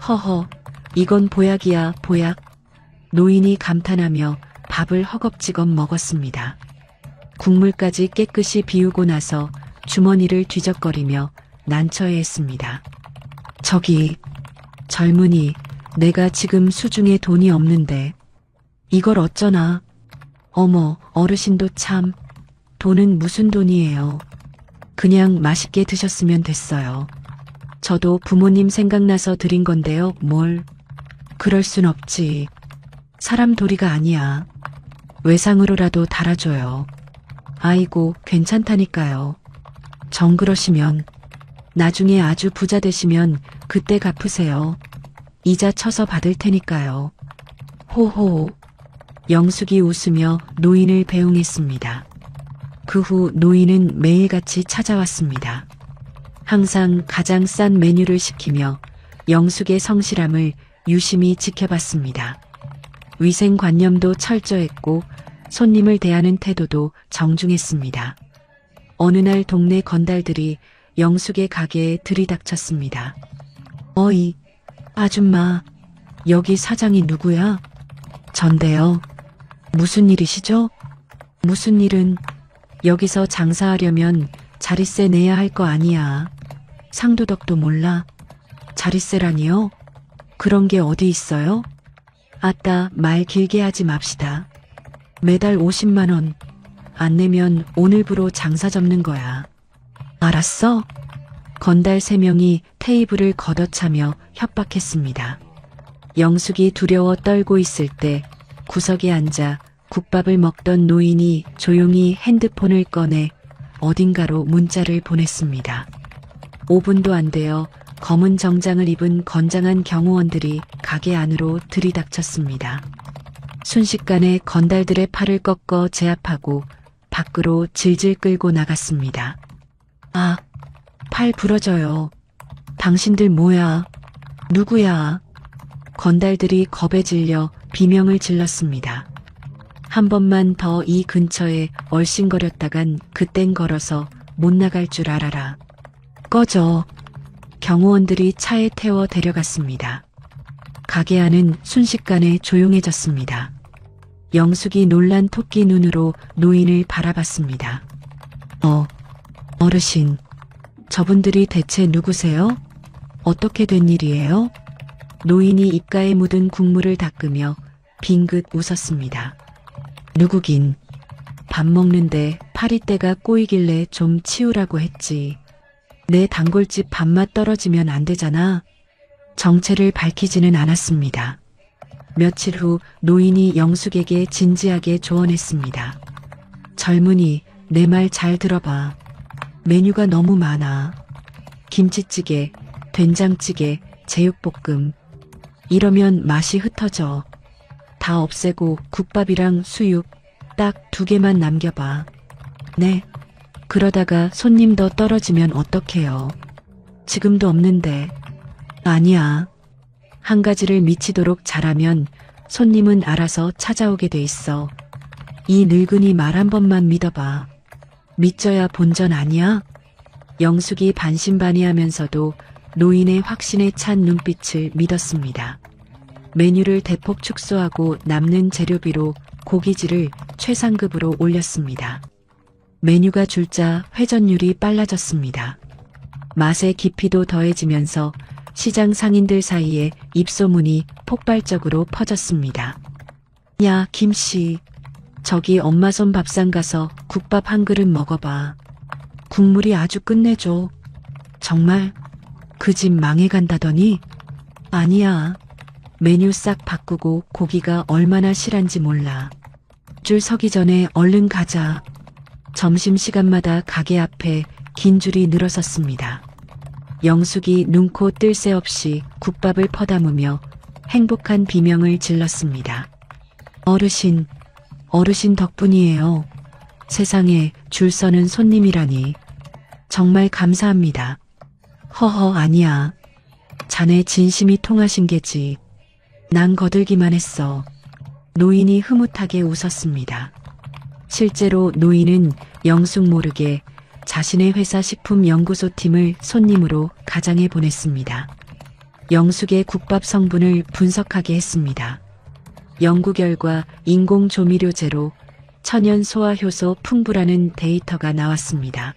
허허, 이건 보약이야, 보약. 노인이 감탄하며 밥을 허겁지겁 먹었습니다. 국물까지 깨끗이 비우고 나서 주머니를 뒤적거리며 난처해했습니다. 저기, 젊은이, 내가 지금 수중에 돈이 없는데 이걸 어쩌나. 어머, 어르신도 참. 돈은 무슨 돈이에요. 그냥 맛있게 드셨으면 됐어요. 저도 부모님 생각나서 드린 건데요. 뭘. 그럴 순 없지. 사람 도리가 아니야. 외상으로라도 달아줘요. 아이고, 괜찮다니까요. 정 그러시면 나중에 아주 부자 되시면 그때 갚으세요. 이자 쳐서 받을 테니까요. 호호. 영숙이 웃으며 노인을 배웅했습니다. 그 후 노인은 매일같이 찾아왔습니다. 항상 가장 싼 메뉴를 시키며 영숙의 성실함을 유심히 지켜봤습니다. 위생관념도 철저했고 손님을 대하는 태도도 정중했습니다. 어느 날 동네 건달들이 영숙의 가게에 들이닥쳤습니다. 어이, 아줌마, 여기 사장이 누구야? 전데요. 무슨 일이시죠? 무슨 일은 여기서 장사하려면 자릿세 내야 할 거 아니야. 상도덕도 몰라. 자릿세라니요? 그런 게 어디 있어요? 아따, 말 길게 하지 맙시다. 매달 50만 원. 안 내면 오늘부로 장사 접는 거야. 알았어? 건달 3명이 테이블을 걷어차며 협박했습니다. 영숙이 두려워 떨고 있을 때 구석에 앉아 국밥을 먹던 노인이 조용히 핸드폰을 꺼내 어딘가로 문자를 보냈습니다. 5분도 안 되어 검은 정장을 입은 건장한 경호원들이 가게 안으로 들이닥쳤습니다. 순식간에 건달들의 팔을 꺾어 제압하고 밖으로 질질 끌고 나갔습니다. 아, 팔 부러져요. 당신들 뭐야? 누구야? 건달들이 겁에 질려 비명을 질렀습니다. 한 번만 더 이 근처에 얼씬거렸다간 그땐 걸어서 못 나갈 줄 알아라. 꺼져. 경호원들이 차에 태워 데려갔습니다. 가게 안은 순식간에 조용해졌습니다. 영숙이 놀란 토끼 눈으로 노인을 바라봤습니다. 어르신, 저분들이 대체 누구세요? 어떻게 된 일이에요? 노인이 입가에 묻은 국물을 닦으며 빙긋 웃었습니다. 누구긴. 밥 먹는데 파리떼가 꼬이길래 좀 치우라고 했지. 내 단골집 밥맛 떨어지면 안 되잖아. 정체를 밝히지는 않았습니다. 며칠 후 노인이 영숙에게 진지하게 조언했습니다. 젊은이, 내 말 잘 들어봐. 메뉴가 너무 많아. 김치찌개, 된장찌개, 제육볶음. 이러면 맛이 흩어져. 다 없애고 국밥이랑 수육 딱 2개만 남겨봐. 네. 그러다가 손님 더 떨어지면 어떡해요? 지금도 없는데. 아니야. 한 가지를 미치도록 잘하면 손님은 알아서 찾아오게 돼 있어. 이 늙은이 말 한 번만 믿어봐. 믿져야 본전 아니야? 영숙이 반신반의하면서도 노인의 확신에 찬 눈빛을 믿었습니다. 메뉴를 대폭 축소하고 남는 재료비로 고기질을 최상급으로 올렸습니다. 메뉴가 줄자 회전율이 빨라졌습니다. 맛의 깊이도 더해지면서 시장 상인들 사이에 입소문이 폭발적으로 퍼졌습니다. 야, 김씨. 저기 엄마 손 밥상 가서 국밥 한 그릇 먹어봐. 국물이 아주 끝내줘. 정말 그 집 망해간다더니? 아니야. 메뉴 싹 바꾸고 고기가 얼마나 실한지 몰라. 줄 서기 전에 얼른 가자. 점심시간마다 가게 앞에 긴 줄이 늘어섰습니다. 영숙이 눈코 뜰 새 없이 국밥을 퍼담으며 행복한 비명을 질렀습니다. 어르신 덕분이에요. 세상에 줄 서는 손님이라니. 정말 감사합니다. 허허, 아니야. 자네 진심이 통하신 게지. 난 거들기만 했어. 노인이 흐뭇하게 웃었습니다. 실제로 노인은 영숙 모르게 자신의 회사 식품연구소 팀을 손님으로 가장에 보냈습니다. 영숙의 국밥 성분을 분석하게 했습니다. 연구 결과 인공조미료 제로, 천연 소화 효소 풍부라는 데이터가 나왔습니다.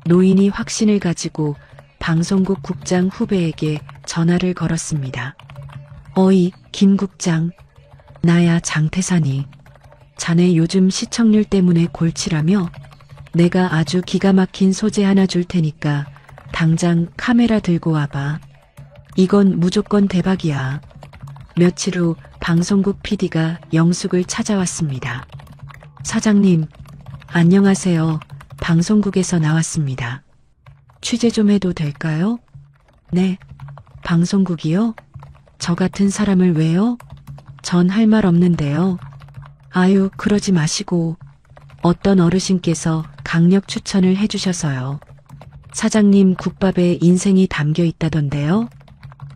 노인이 확신을 가지고 방송국 국장 후배에게 전화를 걸었습니다. 어이, 김 국장. 나야 장태산이. 자네 요즘 시청률 때문에 골치라며? 내가 아주 기가 막힌 소재 하나 줄 테니까 당장 카메라 들고 와봐. 이건 무조건 대박이야. 며칠 후 방송국 PD가 영숙을 찾아왔습니다. 사장님, 안녕하세요. 방송국에서 나왔습니다. 취재 좀 해도 될까요? 네. 방송국이요? 저 같은 사람을 왜요? 전 할 말 없는데요. 아유, 그러지 마시고. 어떤 어르신께서 강력 추천을 해주셔서요. 사장님 국밥에 인생이 담겨 있다던데요.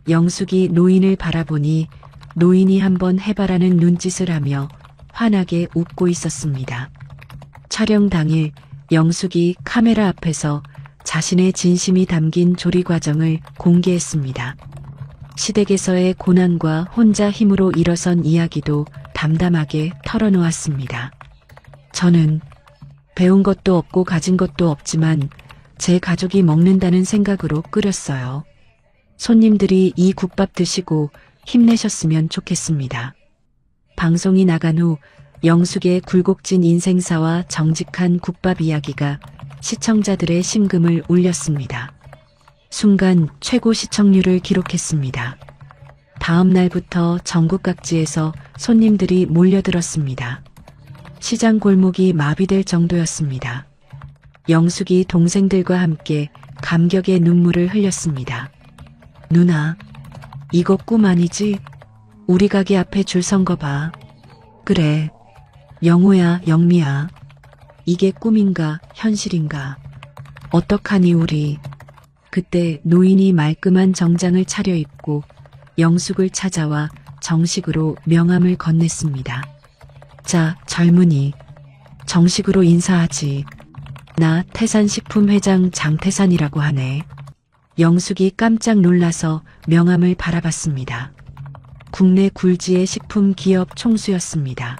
영숙이 노인을 바라보니 노인이 한번 해봐라는 눈짓을 하며 환하게 웃고 있었습니다. 촬영 당일 영숙이 카메라 앞에서 자신의 진심이 담긴 조리 과정을 공개했습니다. 시댁에서의 고난과 혼자 힘으로 일어선 이야기도 담담하게 털어놓았습니다. 저는 배운 것도 없고 가진 것도 없지만 제 가족이 먹는다는 생각으로 끓였어요. 손님들이 이 국밥 드시고 힘내셨으면 좋겠습니다. 방송이 나간 후 영숙의 굴곡진 인생사와 정직한 국밥 이야기가 시청자들의 심금을 울렸습니다. 순간 최고 시청률을 기록했습니다. 다음 날부터 전국 각지에서 손님들이 몰려들었습니다. 시장 골목이 마비될 정도였습니다. 영숙이 동생들과 함께 감격의 눈물을 흘렸습니다. 누나, 이거 꿈 아니지? 우리 가게 앞에 줄 선 거 봐. 그래, 영호야, 영미야. 이게 꿈인가 현실인가? 어떡하니 우리. 그때 노인이 말끔한 정장을 차려입고 영숙을 찾아와 정식으로 명함을 건넸습니다. 자, 젊은이. 정식으로 인사하지. 나 태산식품 회장 장태산이라고 하네. 영숙이 깜짝 놀라서 명함을 바라봤습니다. 국내 굴지의 식품 기업 총수였습니다.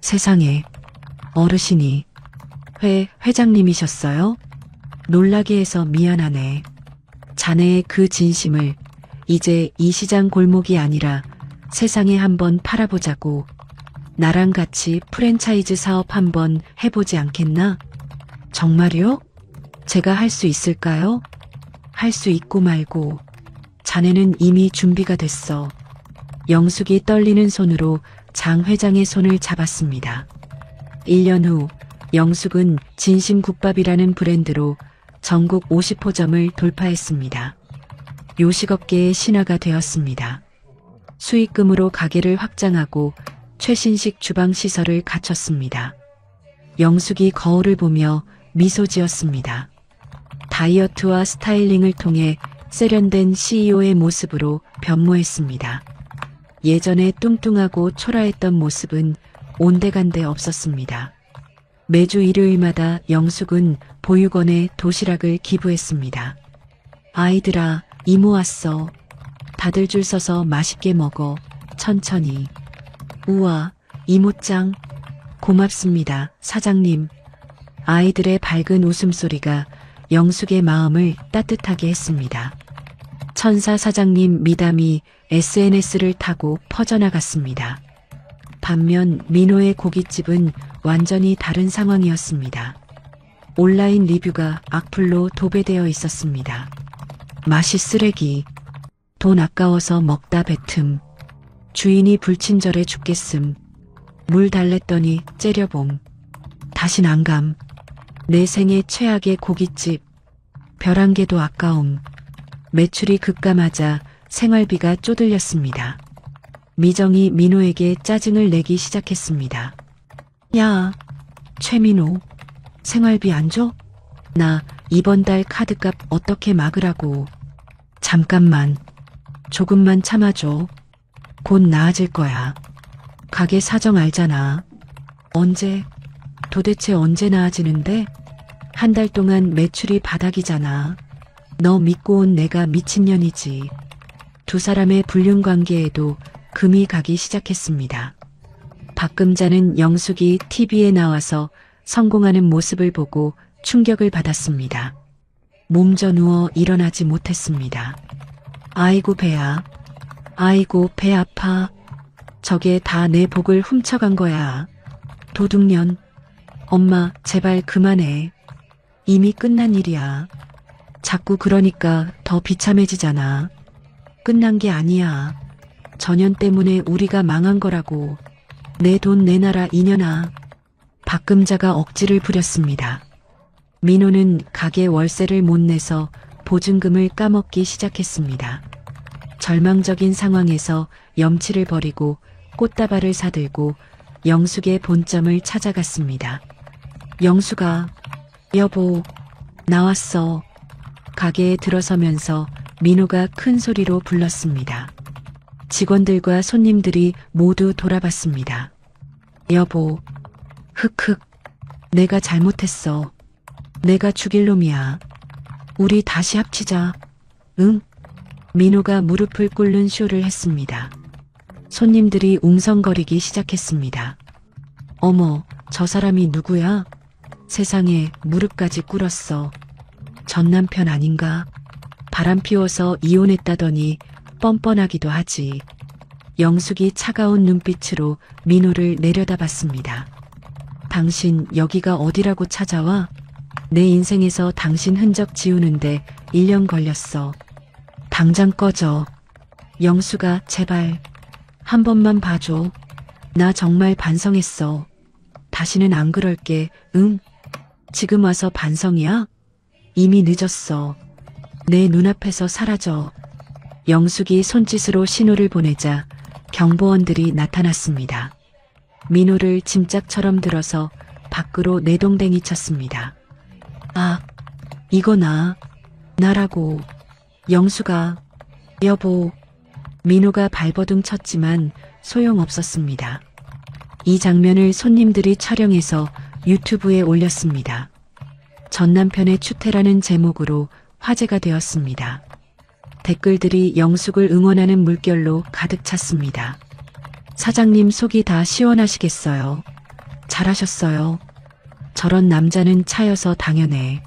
세상에, 어르신이 회장님이셨어요? 놀라게 해서 미안하네. 자네의 그 진심을 이제 이 시장 골목이 아니라 세상에 한번 팔아보자고. 나랑 같이 프랜차이즈 사업 한번 해보지 않겠나? 정말요? 제가 할 수 있을까요? 할 수 있고 말고. 자네는 이미 준비가 됐어. 영숙이 떨리는 손으로 장 회장의 손을 잡았습니다. 1년 후 영숙은 진심국밥이라는 브랜드로 전국 50호점을 돌파했습니다. 요식업계의 신화가 되었습니다. 수익금으로 가게를 확장하고 최신식 주방 시설을 갖췄습니다. 영숙이 거울을 보며 미소 지었습니다. 다이어트와 스타일링을 통해 세련된 CEO의 모습으로 변모했습니다. 예전에 뚱뚱하고 초라했던 모습은 온데간데 없었습니다. 매주 일요일마다 영숙은 보육원에 도시락을 기부했습니다. 아이들아, 이모 왔어. 다들 줄 서서 맛있게 먹어. 천천히. 우와, 이모짱. 고맙습니다, 사장님. 아이들의 밝은 웃음소리가 영숙의 마음을 따뜻하게 했습니다. 천사 사장님 미담이 SNS를 타고 퍼져나갔습니다. 반면 민호의 고깃집은 완전히 다른 상황이었습니다. 온라인 리뷰가 악플로 도배되어 있었습니다. 맛이 쓰레기. 돈 아까워서 먹다 뱉음. 주인이 불친절해 죽겠음. 물 달랬더니 째려봄. 다신 안 감. 내 생애 최악의 고깃집. 별 한 개도 아까움. 매출이 급감하자 생활비가 쪼들렸습니다. 미정이 민호에게 짜증을 내기 시작했습니다. 야, 최민호, 생활비 안 줘? 나 이번 달 카드값 어떻게 막으라고. 잠깐만, 조금만 참아줘. 곧 나아질 거야. 가게 사정 알잖아. 언제? 도대체 언제 나아지는데? 한 달 동안 매출이 바닥이잖아. 너 믿고 온 내가 미친년이지. 두 사람의 불륜 관계에도 금이 가기 시작했습니다. 박금자는 영숙이 TV에 나와서 성공하는 모습을 보고 충격을 받았습니다. 몸져 누워 일어나지 못했습니다. 아이고 배야. 아이고 배 아파. 저게 다 내 복을 훔쳐간 거야. 도둑년. 엄마 제발 그만해. 이미 끝난 일이야. 자꾸 그러니까 더 비참해지잖아. 끝난 게 아니야. 전현 때문에 우리가 망한 거라고. 내 돈 내놔라 이년아. 박금자가 억지를 부렸습니다. 민호는 가게 월세를 못 내서 보증금을 까먹기 시작했습니다. 절망적인 상황에서 염치를 버리고 꽃다발을 사들고 영숙의 본점을 찾아갔습니다. 영숙아, 여보, 나왔어. 가게에 들어서면서 민호가 큰 소리로 불렀습니다. 직원들과 손님들이 모두 돌아봤습니다. 여보, 흑흑, 내가 잘못했어. 내가 죽일 놈이야. 우리 다시 합치자. 응? 민호가 무릎을 꿇는 쇼를 했습니다. 손님들이 웅성거리기 시작했습니다. 어머, 저 사람이 누구야? 세상에 무릎까지 꿇었어. 전 남편 아닌가? 바람 피워서 이혼했다더니 뻔뻔하기도 하지. 영숙이 차가운 눈빛으로 민호를 내려다봤습니다. 당신 여기가 어디라고 찾아와? 내 인생에서 당신 흔적 지우는데 1년 걸렸어. 당장 꺼져. 영숙아 제발 한 번만 봐줘. 나 정말 반성했어. 다시는 안 그럴게. 응? 지금 와서 반성이야? 이미 늦었어. 내 눈앞에서 사라져. 영숙이 손짓으로 신호를 보내자 경보원들이 나타났습니다. 민호를 짐짝처럼 들어서 밖으로 내동댕이 쳤습니다. 아, 이거 나라고. 영숙아, 여보. 민호가 발버둥 쳤지만 소용없었습니다. 이 장면을 손님들이 촬영해서 유튜브에 올렸습니다. 전 남편의 추태라는 제목으로 화제가 되었습니다. 댓글들이 영숙을 응원하는 물결로 가득 찼습니다. 사장님 속이 다 시원하시겠어요. 잘하셨어요. 저런 남자는 차여서 당연해.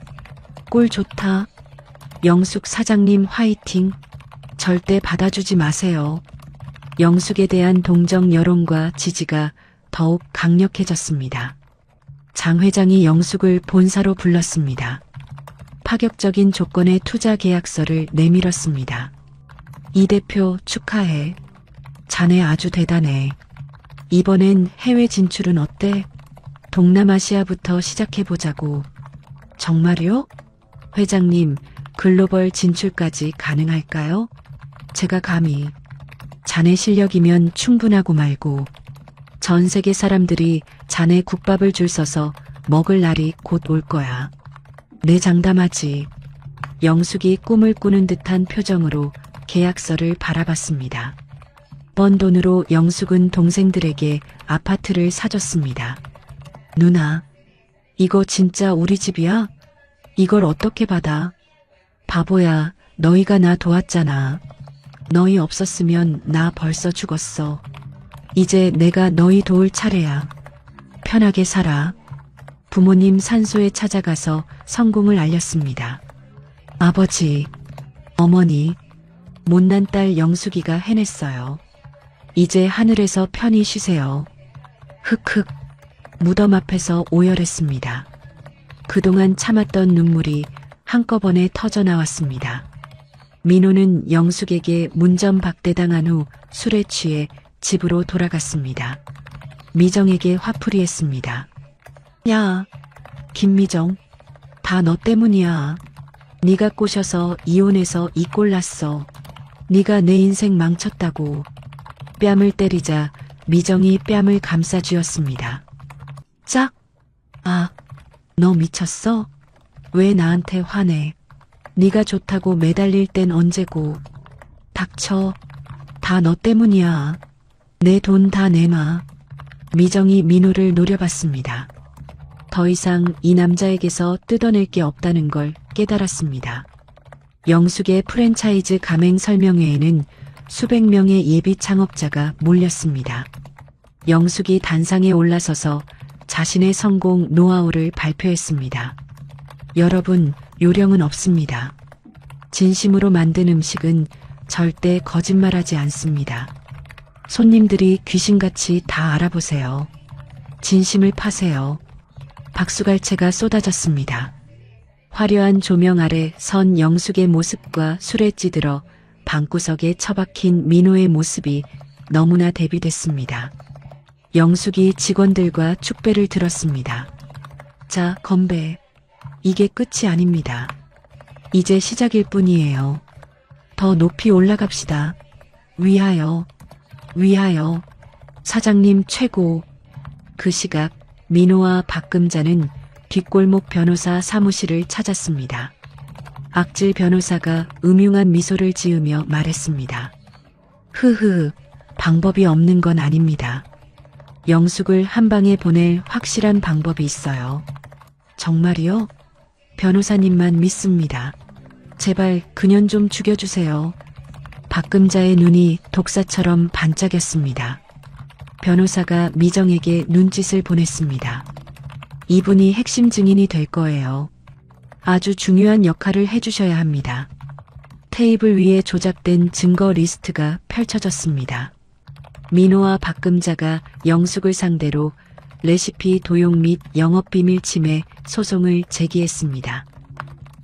꼴 좋다. 영숙 사장님 화이팅. 절대 받아주지 마세요. 영숙에 대한 동정 여론과 지지가 더욱 강력해졌습니다. 장 회장이 영숙을 본사로 불렀습니다. 파격적인 조건의 투자 계약서를 내밀었습니다. 이 대표 축하해. 자네 아주 대단해. 이번엔 해외 진출은 어때? 동남아시아부터 시작해보자고. 정말요? 회장님, 글로벌 진출까지 가능할까요? 제가 감히. 자네 실력이면 충분하고 말고. 전 세계 사람들이 자네 국밥을 줄 서서 먹을 날이 곧 올 거야. 내 장담하지. 영숙이 꿈을 꾸는 듯한 표정으로 계약서를 바라봤습니다. 번 돈으로 영숙은 동생들에게 아파트를 사줬습니다. 누나, 이거 진짜 우리 집이야? 이걸 어떻게 받아? 바보야, 너희가 나 도왔잖아. 너희 없었으면 나 벌써 죽었어. 이제 내가 너희 도울 차례야. 편하게 살아. 부모님 산소에 찾아가서 성공을 알렸습니다. 아버지, 어머니, 못난 딸 영숙이가 해냈어요. 이제 하늘에서 편히 쉬세요. 흑흑, 무덤 앞에서 오열했습니다. 그동안 참았던 눈물이 한꺼번에 터져나왔습니다. 민호는 영숙에게 문전박대당한 후 술에 취해 집으로 돌아갔습니다. 미정에게 화풀이했습니다. 야, 김미정, 다 너 때문이야. 네가 꼬셔서 이혼해서 이 꼴 났어. 네가 내 인생 망쳤다고. 뺨을 때리자 미정이 뺨을 감싸쥐었습니다. 짝! 아, 너 미쳤어? 왜 나한테 화내? 네가 좋다고 매달릴 땐 언제고. 닥쳐. 다 너 때문이야. 내 돈 다 내놔. 미정이 민호를 노려봤습니다. 더 이상 이 남자에게서 뜯어낼 게 없다는 걸 깨달았습니다. 영숙의 프랜차이즈 가맹 설명회에는 수백 명의 예비 창업자가 몰렸습니다. 영숙이 단상에 올라서서 자신의 성공 노하우를 발표했습니다. 여러분, 요령은 없습니다. 진심으로 만든 음식은 절대 거짓말하지 않습니다. 손님들이 귀신같이 다 알아보세요. 진심을 파세요. 박수갈채가 쏟아졌습니다. 화려한 조명 아래 선 영숙의 모습과 술에 찌들어 방구석에 처박힌 민호의 모습이 너무나 대비됐습니다. 영숙이 직원들과 축배를 들었습니다. 자, 건배. 이게 끝이 아닙니다. 이제 시작일 뿐이에요. 더 높이 올라갑시다. 위하여, 위하여. 사장님 최고. 그 시각 민호와 박금자는 뒷골목 변호사 사무실을 찾았습니다. 악질 변호사가 음흉한 미소를 지으며 말했습니다. 흐흐, 방법이 없는 건 아닙니다. 영숙을 한 방에 보낼 확실한 방법이 있어요. 정말이요? 변호사님만 믿습니다. 제발 그년 좀 죽여주세요. 박금자의 눈이 독사처럼 반짝였습니다. 변호사가 미정에게 눈짓을 보냈습니다. 이분이 핵심 증인이 될 거예요. 아주 중요한 역할을 해주셔야 합니다. 테이블 위에 조작된 증거 리스트가 펼쳐졌습니다. 민호와 박금자가 영숙을 상대로 레시피 도용 및 영업비밀 침해 소송을 제기했습니다.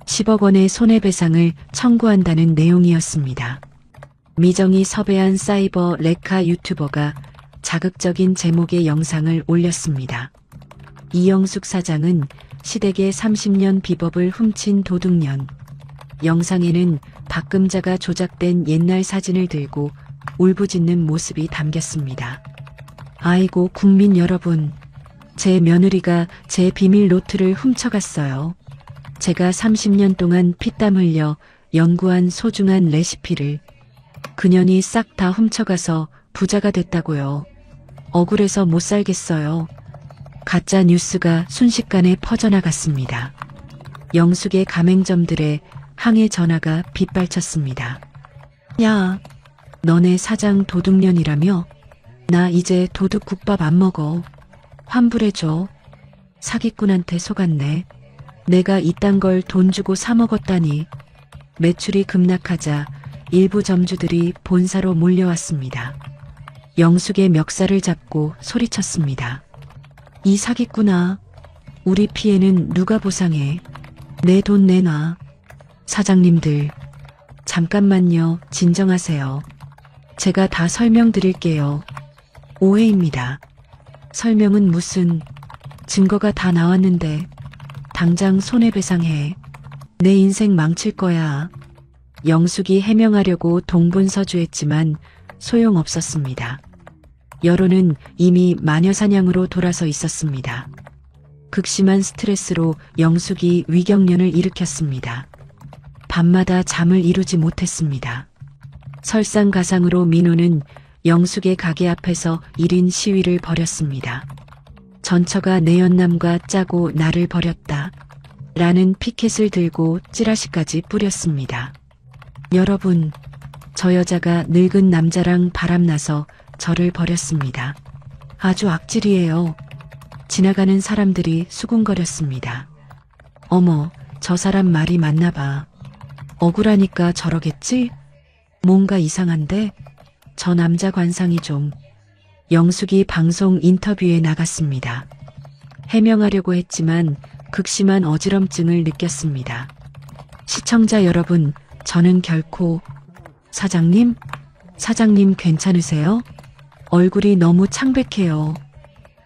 10억 원의 손해배상을 청구한다는 내용이었습니다. 미정이 섭외한 사이버 레카 유튜버가 자극적인 제목의 영상을 올렸습니다. 이영숙 사장은 시댁의 30년 비법을 훔친 도둑년. 영상에는 박금자가 조작된 옛날 사진을 들고 울부짖는 모습이 담겼습니다. 아이고 국민 여러분, 제 며느리가 제 비밀 노트를 훔쳐갔어요. 제가 30년 동안 피땀 흘려 연구한 소중한 레시피를 그년이 싹 다 훔쳐가서 부자가 됐다고요. 억울해서 못 살겠어요. 가짜 뉴스가 순식간에 퍼져나갔습니다. 영숙의 가맹점들의 항해 전화가 빗발쳤습니다. 야, 너네 사장 도둑년이라며? 나 이제 도둑국밥 안 먹어. 환불해줘. 사기꾼한테 속았네. 내가 이딴 걸 돈 주고 사 먹었다니. 매출이 급락하자 일부 점주들이 본사로 몰려왔습니다. 영숙의 멱살을 잡고 소리쳤습니다. 이 사기꾼아, 우리 피해는 누가 보상해? 내 돈 내놔. 사장님들, 잠깐만요. 진정하세요. 제가 다 설명드릴게요. 오해입니다. 설명은 무슨, 증거가 다 나왔는데 당장 손해배상해. 내 인생 망칠 거야. 영숙이 해명하려고 동분서주했지만 소용없었습니다. 여론은 이미 마녀사냥으로 돌아서 있었습니다. 극심한 스트레스로 영숙이 위경련을 일으켰습니다. 밤마다 잠을 이루지 못했습니다. 설상가상으로 민호는 영숙의 가게 앞에서 1인 시위를 벌였습니다. 전처가 내 연남과 짜고 나를 버렸다. 라는 피켓을 들고 찌라시까지 뿌렸습니다. 여러분, 저 여자가 늙은 남자랑 바람나서 저를 버렸습니다. 아주 악질이에요. 지나가는 사람들이 수군거렸습니다. 어머, 저 사람 말이 맞나 봐. 억울하니까 저러겠지? 뭔가 이상한데? 저 남자 관상이 좀. 영숙이 방송 인터뷰에 나갔습니다. 해명하려고 했지만 극심한 어지럼증을 느꼈습니다. 시청자 여러분, 저는 결코... 사장님? 사장님 괜찮으세요? 얼굴이 너무 창백해요.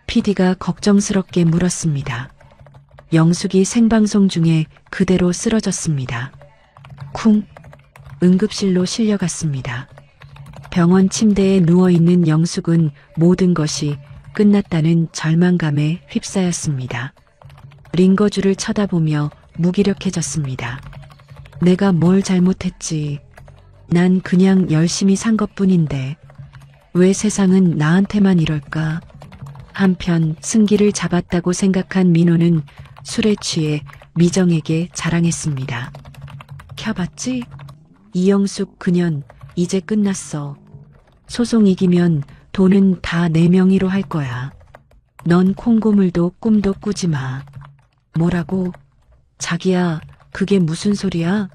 PD가 걱정스럽게 물었습니다. 영숙이 생방송 중에 그대로 쓰러졌습니다. 쿵! 응급실로 실려갔습니다. 병원 침대에 누워있는 영숙은 모든 것이 끝났다는 절망감에 휩싸였습니다. 링거줄을 쳐다보며 무기력해졌습니다. 내가 뭘 잘못했지. 난 그냥 열심히 산 것뿐인데 왜 세상은 나한테만 이럴까? 한편 승기를 잡았다고 생각한 민호는 술에 취해 미정에게 자랑했습니다. 켜봤지? 이영숙 그년 이제 끝났어. 소송 이기면 돈은 다 내 명의로 할 거야. 넌 콩고물도 꿈도 꾸지 마. 뭐라고? 자기야, 그게 무슨 소리야?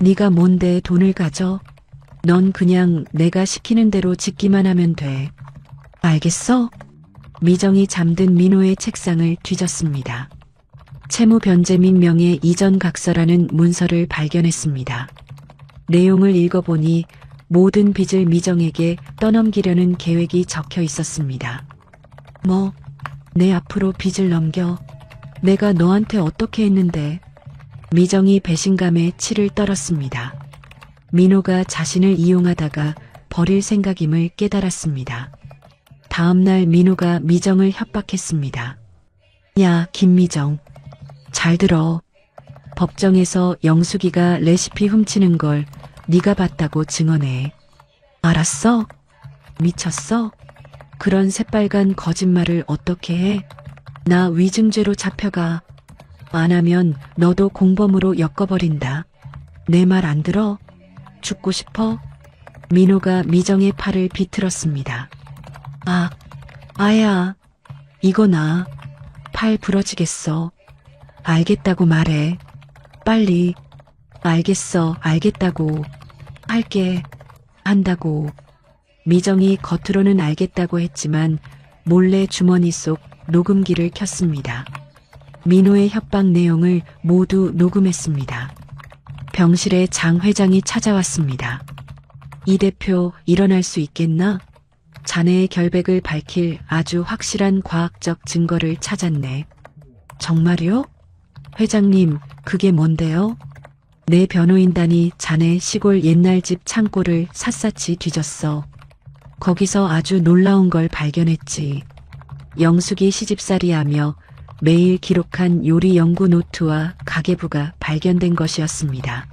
네가 뭔데 돈을 가져? 넌 그냥 내가 시키는 대로 짓기만 하면 돼. 알겠어? 미정이 잠든 민호의 책상을 뒤졌습니다. 채무 변제 및 명예 이전 각서라는 문서를 발견했습니다. 내용을 읽어보니 모든 빚을 미정에게 떠넘기려는 계획이 적혀 있었습니다. 뭐, 내 앞으로 빚을 넘겨. 내가 너한테 어떻게 했는데. 미정이 배신감에 치를 떨었습니다. 민호가 자신을 이용하다가 버릴 생각임을 깨달았습니다. 다음날 민호가 미정을 협박했습니다. 야, 김미정. 잘 들어. 법정에서 영숙이가 레시피 훔치는 걸 네가 봤다고 증언해. 알았어? 미쳤어? 그런 새빨간 거짓말을 어떻게 해? 나 위증죄로 잡혀가. 안 하면 너도 공범으로 엮어버린다. 내 말 안 들어? 죽고 싶어? 민호가 미정의 팔을 비틀었습니다. 아, 아야. 이거 나. 팔 부러지겠어. 알겠다고 말해. 빨리. 알겠어, 알겠다고. 할게. 한다고. 미정이 겉으로는 알겠다고 했지만 몰래 주머니 속 녹음기를 켰습니다. 민호의 협박 내용을 모두 녹음했습니다. 병실에 장 회장이 찾아왔습니다. 이 대표 일어날 수 있겠나? 자네의 결백을 밝힐 아주 확실한 과학적 증거를 찾았네. 정말요? 회장님, 그게 뭔데요? 내 변호인단이 자네 시골 옛날 집 창고를 샅샅이 뒤졌어. 거기서 아주 놀라운 걸 발견했지. 영숙이 시집살이하며 매일 기록한 요리 연구 노트와 가계부가 발견된 것이었습니다.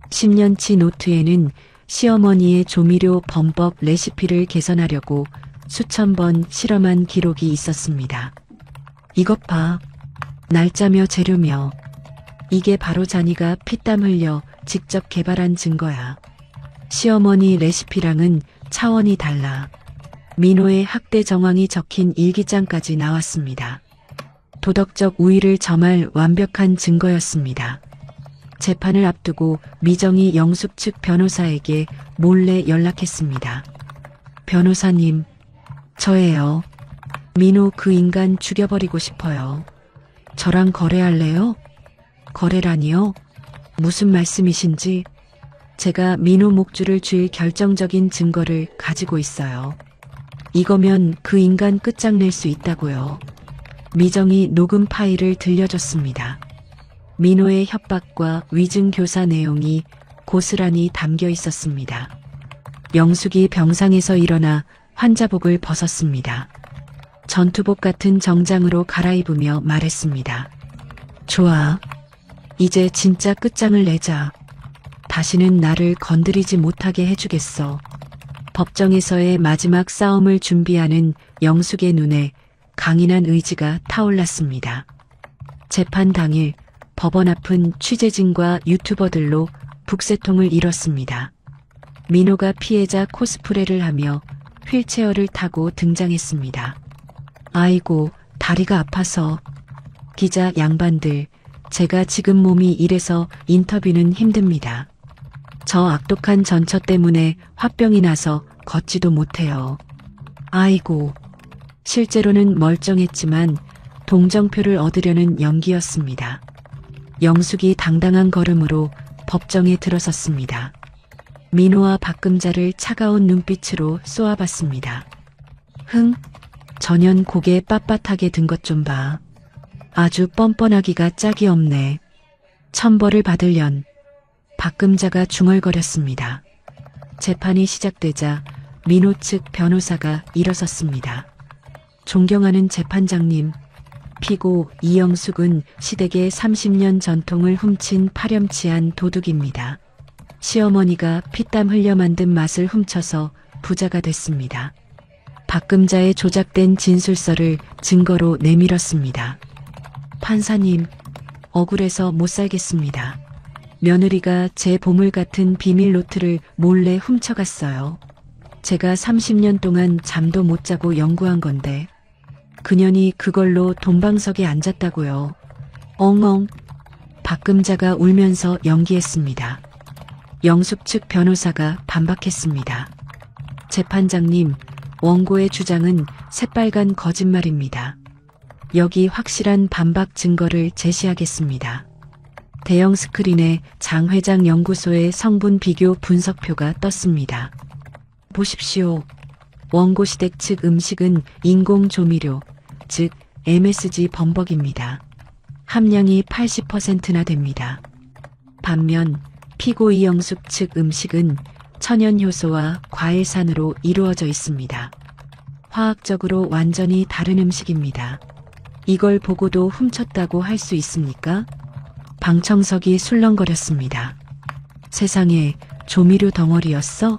10년치 노트에는 시어머니의 조미료 범법 레시피를 개선하려고 수천 번 실험한 기록이 있었습니다. 이것 봐. 날짜며 재료며. 이게 바로 자네가 피땀 흘려 직접 개발한 증거야. 시어머니 레시피랑은 차원이 달라. 민호의 학대 정황이 적힌 일기장까지 나왔습니다. 도덕적 우위를 점할 완벽한 증거였습니다. 재판을 앞두고 미정이 영숙 측 변호사에게 몰래 연락했습니다. 변호사님, 저예요. 민호 그 인간 죽여버리고 싶어요. 저랑 거래할래요? 거래라니요? 무슨 말씀이신지? 제가 민호 목줄을 쥘 결정적인 증거를 가지고 있어요. 이거면 그 인간 끝장낼 수 있다고요. 미정이 녹음 파일을 들려줬습니다. 민호의 협박과 위증 교사 내용이 고스란히 담겨 있었습니다. 영숙이 병상에서 일어나 환자복을 벗었습니다. 전투복 같은 정장으로 갈아입으며 말했습니다. 좋아. 이제 진짜 끝장을 내자. 다시는 나를 건드리지 못하게 해주겠어. 법정에서의 마지막 싸움을 준비하는 영숙의 눈에 강인한 의지가 타올랐습니다. 재판 당일 법원 앞은 취재진과 유튜버들로 북새통을 이뤘습니다. 민호가 피해자 코스프레를 하며 휠체어를 타고 등장했습니다. 아이고, 다리가 아파서. 기자 양반들, 제가 지금 몸이 이래서 인터뷰는 힘듭니다. 저 악독한 전처 때문에 화병이 나서 걷지도 못해요. 아이고, 실제로는 멀쩡했지만 동정표를 얻으려는 연기였습니다. 영숙이 당당한 걸음으로 법정에 들어섰습니다. 민호와 박금자를 차가운 눈빛으로 쏘아봤습니다. 흥, 전현 고개 빳빳하게 든 것 좀 봐. 아주 뻔뻔하기가 짝이 없네. 천벌을 받으련. 박금자가 중얼거렸습니다. 재판이 시작되자 민호 측 변호사가 일어섰습니다. 존경하는 재판장님, 피고 이영숙은 시댁의 30년 전통을 훔친 파렴치한 도둑입니다. 시어머니가 피땀 흘려 만든 맛을 훔쳐서 부자가 됐습니다. 박금자의 조작된 진술서를 증거로 내밀었습니다. 판사님, 억울해서 못 살겠습니다. 며느리가 제 보물 같은 비밀 노트를 몰래 훔쳐갔어요. 제가 30년 동안 잠도 못 자고 연구한 건데 그년이 그걸로 돈방석에 앉았다고요. 엉엉. 박금자가 울면서 연기했습니다. 영숙 측 변호사가 반박했습니다. 재판장님, 원고의 주장은 새빨간 거짓말입니다. 여기 확실한 반박 증거를 제시하겠습니다. 대형 스크린에 장 회장 연구소의 성분 비교 분석표가 떴습니다. 보십시오. 원고 시댁 측 음식은 인공 조미료, 즉 MSG 범벅입니다. 함량이 80%나 됩니다. 반면 피고 이영숙 측 음식은 천연 효소와 과일산으로 이루어져 있습니다. 화학적으로 완전히 다른 음식입니다. 이걸 보고도 훔쳤다고 할 수 있습니까? 방청석이 술렁거렸습니다. 세상에, 조미료 덩어리였어?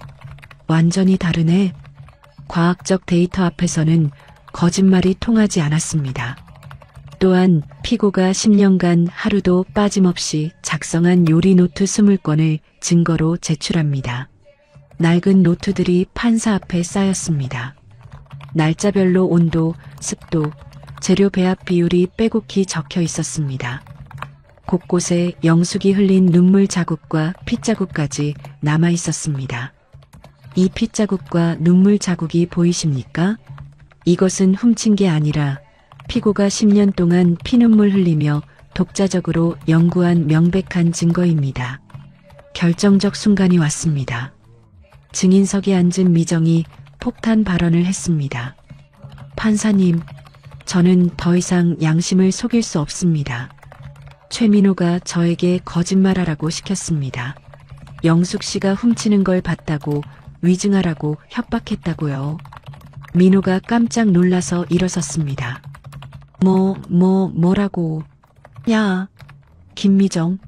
완전히 다르네. 과학적 데이터 앞에서는 거짓말이 통하지 않았습니다. 또한 피고가 10년간 하루도 빠짐없이 작성한 요리 노트 20건을 증거로 제출합니다. 낡은 노트들이 판사 앞에 쌓였습니다. 날짜별로 온도, 습도, 재료 배합 비율이 빼곡히 적혀 있었습니다. 곳곳에 영숙이 흘린 눈물 자국과 핏자국까지 남아 있었습니다. 이 핏자국과 눈물 자국이 보이십니까? 이것은 훔친 게 아니라 피고가 10년 동안 피눈물 흘리며 독자적으로 연구한 명백한 증거입니다. 결정적 순간이 왔습니다. 증인석에 앉은 미정이 폭탄 발언을 했습니다. 판사님, 저는 더 이상 양심을 속일 수 없습니다. 최민호가 저에게 거짓말하라고 시켰습니다. 영숙 씨가 훔치는 걸 봤다고 위증하라고 협박했다고요. 민호가 깜짝 놀라서 일어섰습니다. 뭐라고? 야, 김미정,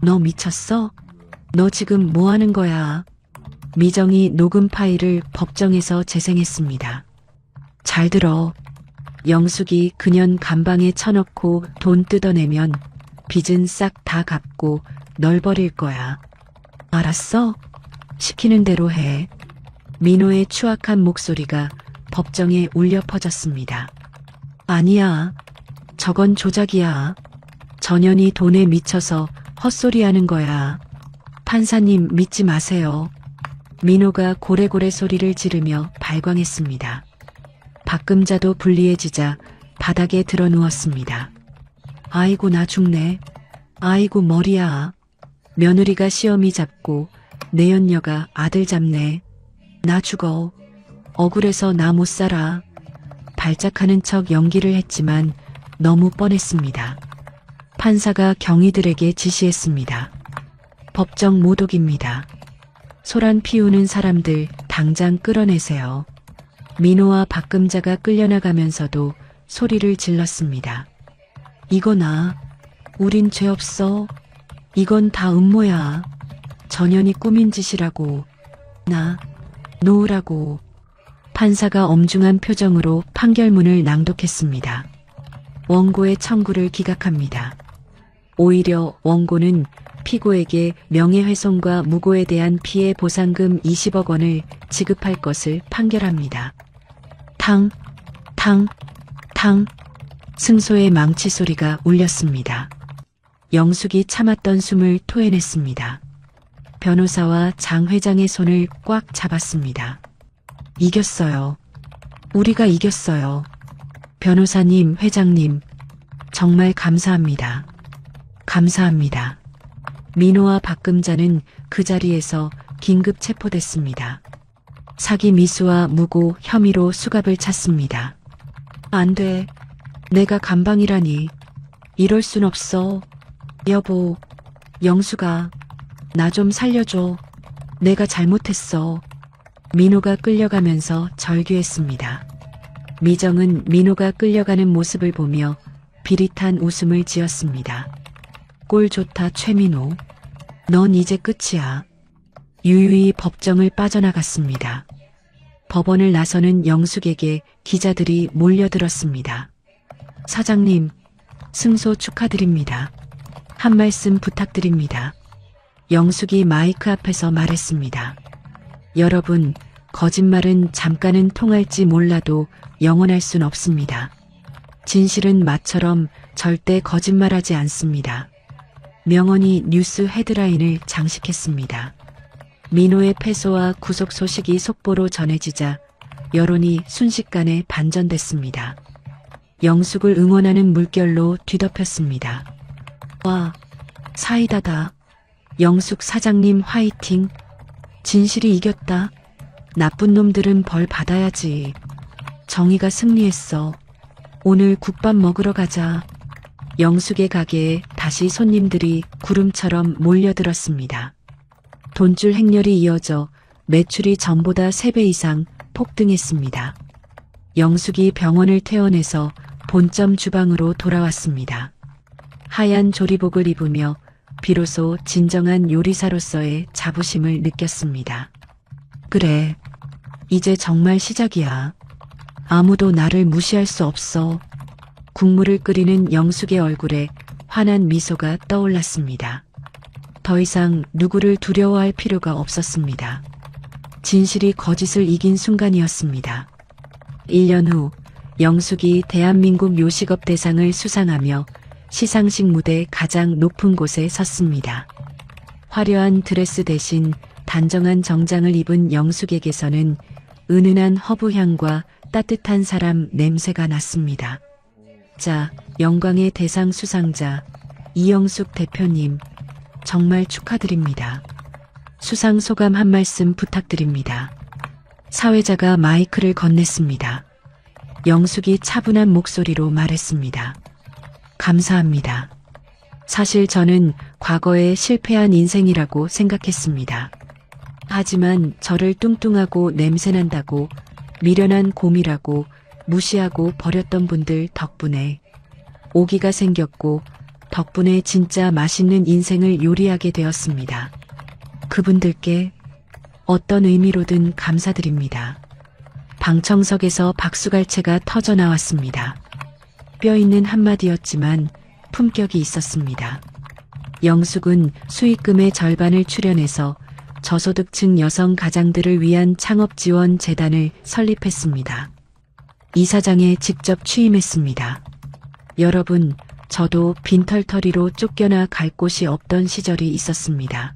너 미쳤어? 너 지금 뭐 하는 거야? 미정이 녹음 파일을 법정에서 재생했습니다. 잘 들어. 영숙이 그년 감방에 쳐넣고 돈 뜯어내면 빚은 싹 다 갚고 널 버릴 거야. 알았어? 시키는 대로 해. 민호의 추악한 목소리가 법정에 울려 퍼졌습니다. 아니야. 저건 조작이야. 전현이 돈에 미쳐서 헛소리하는 거야. 판사님 믿지 마세요. 민호가 고래고래 소리를 지르며 발광했습니다. 박금자도 불리해지자 바닥에 드러 누웠습니다. 아이고 나 죽네. 아이고 머리야. 며느리가 시어미 잡고 내연녀가 아들 잡네. 나 죽어. 억울해서 나 못 살아. 발작하는 척 연기를 했지만 너무 뻔했습니다. 판사가 경위들에게 지시했습니다. 법정 모독입니다. 소란 피우는 사람들 당장 끌어내세요. 민호와 박금자가 끌려나가면서도 소리를 질렀습니다. 이거나, 우린 죄 없어. 이건 다 음모야. 전현이 꾸민 짓이라고. 나, 놓으라고. 판사가 엄중한 표정으로 판결문을 낭독했습니다. 원고의 청구를 기각합니다. 오히려 원고는 피고에게 명예훼손과 무고에 대한 피해 보상금 20억 원을 지급할 것을 판결합니다. 탕, 탕, 탕. 승소의 망치 소리가 울렸습니다. 영숙이 참았던 숨을 토해냈습니다. 변호사와 장 회장의 손을 꽉 잡았습니다. 이겼어요. 우리가 이겼어요. 변호사님, 회장님, 정말 감사합니다. 감사합니다. 민호와 박금자는 그 자리에서 긴급 체포됐습니다. 사기 미수와 무고 혐의로 수갑을 찼습니다. 안 돼. 내가 감방이라니. 이럴 순 없어. 여보, 영수가 나 좀 살려줘. 내가 잘못했어. 민호가 끌려가면서 절규했습니다. 미정은 민호가 끌려가는 모습을 보며 비릿한 웃음을 지었습니다. 꼴 좋다 최민호. 넌 이제 끝이야. 유유히 법정을 빠져나갔습니다. 법원을 나서는 영숙에게 기자들이 몰려들었습니다. 사장님, 승소 축하드립니다. 한 말씀 부탁드립니다. 영숙이 마이크 앞에서 말했습니다. 여러분, 거짓말은 잠깐은 통할지 몰라도 영원할 순 없습니다. 진실은 마처럼 절대 거짓말하지 않습니다. 명언이 뉴스 헤드라인을 장식했습니다. 민호의 패소와 구속 소식이 속보로 전해지자 여론이 순식간에 반전됐습니다. 영숙을 응원하는 물결로 뒤덮였습니다. 와, 사이다다. 영숙 사장님 화이팅. 진실이 이겼다. 나쁜 놈들은 벌 받아야지. 정의가 승리했어. 오늘 국밥 먹으러 가자. 영숙의 가게에 다시 손님들이 구름처럼 몰려들었습니다. 돈줄 행렬이 이어져 매출이 전보다 3배 이상 폭등했습니다. 영숙이 병원을 퇴원해서 본점 주방으로 돌아왔습니다. 하얀 조리복을 입으며 비로소 진정한 요리사로서의 자부심을 느꼈습니다. 그래, 이제 정말 시작이야. 아무도 나를 무시할 수 없어. 국물을 끓이는 영숙의 얼굴에 환한 미소가 떠올랐습니다. 더 이상 누구를 두려워할 필요가 없었습니다. 진실이 거짓을 이긴 순간이었습니다. 1년 후 영숙이 대한민국 요식업 대상을 수상하며 시상식 무대 가장 높은 곳에 섰습니다. 화려한 드레스 대신 단정한 정장을 입은 영숙에게서는 은은한 허브향과 따뜻한 사람 냄새가 났습니다. 자, 영광의 대상 수상자 이영숙 대표님, 정말 축하드립니다. 수상 소감 한 말씀 부탁드립니다. 사회자가 마이크를 건넸습니다. 영숙이 차분한 목소리로 말했습니다. 감사합니다. 사실 저는 과거에 실패한 인생이라고 생각했습니다. 하지만 저를 뚱뚱하고 냄새난다고 미련한 곰이라고 무시하고 버렸던 분들 덕분에 오기가 생겼고 덕분에 진짜 맛있는 인생을 요리하게 되었습니다. 그분들께 어떤 의미로든 감사드립니다. 방청석에서 박수갈채가 터져 나왔습니다. 뼈 있는 한마디였지만 품격이 있었습니다. 영숙은 수익금의 절반을 출연해서 저소득층 여성 가장들을 위한 창업지원 재단을 설립했습니다. 이사장에 직접 취임했습니다. 여러분, 저도 빈털터리로 쫓겨나 갈 곳이 없던 시절이 있었습니다.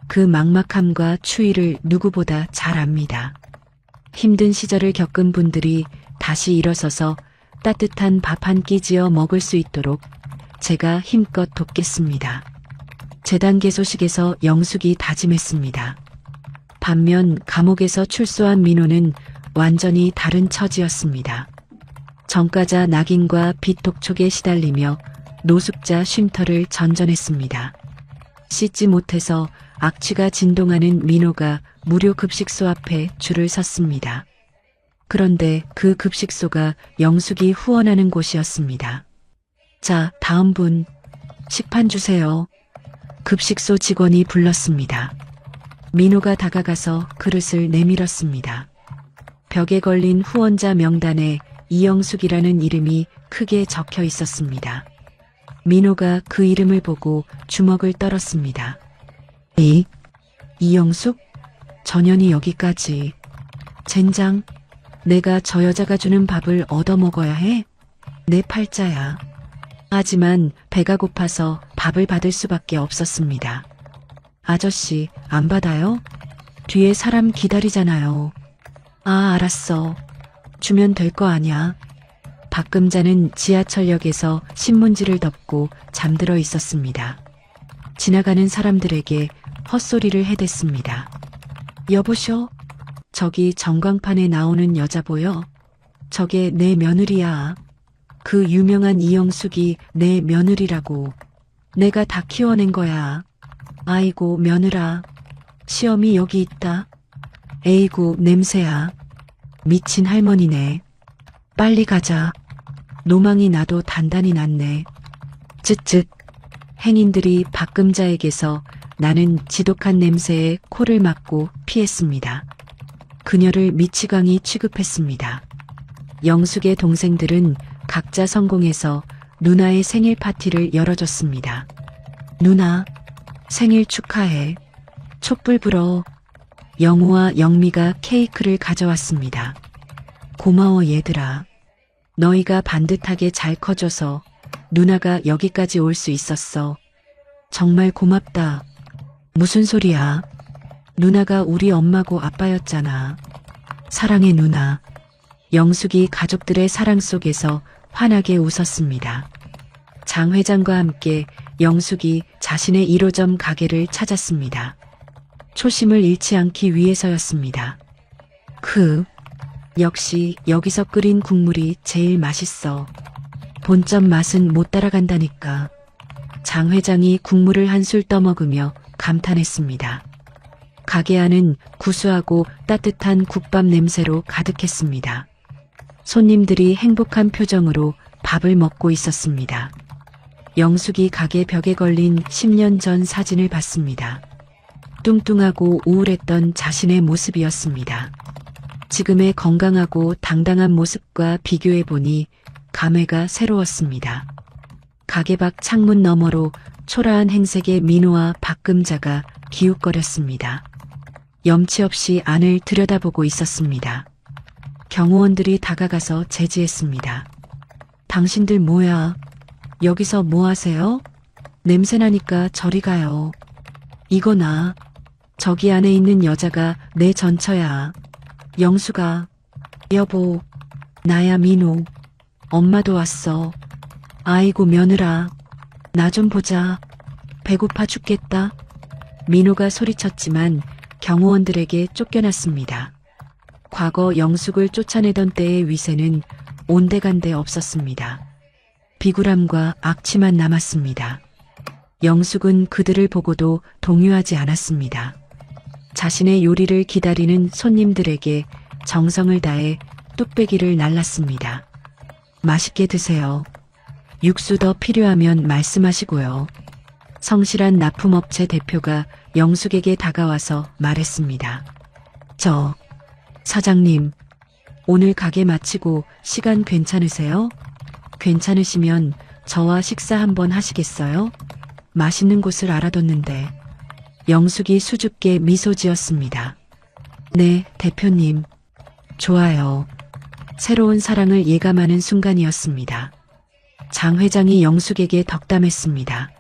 그 막막함과 추위를 누구보다 잘 압니다. 힘든 시절을 겪은 분들이 다시 일어서서 따뜻한 밥 한 끼 지어 먹을 수 있도록 제가 힘껏 돕겠습니다. 재단 개소식에서 영숙이 다짐했습니다. 반면 감옥에서 출소한 민호는 완전히 다른 처지였습니다. 전과자 낙인과 빚 독촉에 시달리며 노숙자 쉼터를 전전했습니다. 씻지 못해서 악취가 진동하는 민호가 무료 급식소 앞에 줄을 섰습니다. 그런데 그 급식소가 영숙이 후원하는 곳이었습니다. 자, 다음 분, 식판 주세요. 급식소 직원이 불렀습니다. 민호가 다가가서 그릇을 내밀었습니다. 벽에 걸린 후원자 명단에 이영숙이라는 이름이 크게 적혀 있었습니다. 민호가 그 이름을 보고 주먹을 떨었습니다. 이영숙? 전현이 여기까지. 젠장, 내가 저 여자가 주는 밥을 얻어먹어야 해? 내 팔자야. 하지만 배가 고파서 밥을 받을 수밖에 없었습니다. 아저씨, 안 받아요? 뒤에 사람 기다리잖아요. 아, 알았어. 주면 될 거 아냐. 박금자는 지하철역에서 신문지를 덮고 잠들어 있었습니다. 지나가는 사람들에게 헛소리를 해댔습니다. 여보쇼? 저기 전광판에 나오는 여자 보여? 저게 내 며느리야. 그 유명한 이영숙이 내 며느리라고. 내가 다 키워낸 거야. 아이고 며느라. 시험이 여기 있다. 에이구 냄새야. 미친 할머니네. 빨리 가자. 노망이 나도 단단히 났네. 쯧쯧. 행인들이 박금자에게서 나는 지독한 냄새에 코를 막고 피했습니다. 그녀를 미치광이 취급했습니다. 영숙의 동생들은 각자 성공해서 누나의 생일 파티를 열어줬습니다. 누나, 생일 축하해. 촛불 불어. 영호와 영미가 케이크를 가져왔습니다. 고마워 얘들아. 너희가 반듯하게 잘 커져서 누나가 여기까지 올 수 있었어. 정말 고맙다. 무슨 소리야. 누나가 우리 엄마고 아빠였잖아. 사랑해 누나. 영숙이 가족들의 사랑 속에서 환하게 웃었습니다. 장 회장과 함께 영숙이 자신의 1호점 가게를 찾았습니다. 초심을 잃지 않기 위해서였습니다. 역시 여기서 끓인 국물이 제일 맛있어. 본점 맛은 못 따라간다니까. 장 회장이 국물을 한술 떠먹으며 감탄했습니다. 가게 안은 구수하고 따뜻한 국밥 냄새로 가득했습니다. 손님들이 행복한 표정으로 밥을 먹고 있었습니다. 영숙이 가게 벽에 걸린 10년 전 사진을 봤습니다. 뚱뚱하고 우울했던 자신의 모습이었습니다. 지금의 건강하고 당당한 모습과 비교해보니 감회가 새로웠습니다. 가게 밖 창문 너머로 초라한 행색의 민호와 박금자가 기웃거렸습니다. 염치 없이 안을 들여다보고 있었습니다. 경호원들이 다가가서 제지했습니다. 당신들 뭐야? 여기서 뭐 하세요? 냄새나니까 저리 가요. 이거나. 저기 안에 있는 여자가 내 전처야. 영수가. 여보. 나야 민호. 엄마도 왔어. 아이고 며느라. 나 좀 보자. 배고파 죽겠다. 민호가 소리쳤지만 경호원들에게 쫓겨났습니다. 과거 영숙을 쫓아내던 때의 위세는 온데간데 없었습니다. 비굴함과 악취만 남았습니다. 영숙은 그들을 보고도 동요하지 않았습니다. 자신의 요리를 기다리는 손님들에게 정성을 다해 뚝배기를 날랐습니다. 맛있게 드세요. 육수 더 필요하면 말씀하시고요. 성실한 납품업체 대표가 영숙에게 다가와서 말했습니다. 사장님, 오늘 가게 마치고 시간 괜찮으세요? 괜찮으시면 저와 식사 한번 하시겠어요? 맛있는 곳을 알아뒀는데. 영숙이 수줍게 미소 지었습니다. 네, 대표님. 좋아요. 새로운 사랑을 예감하는 순간이었습니다. 장 회장이 영숙에게 덕담했습니다.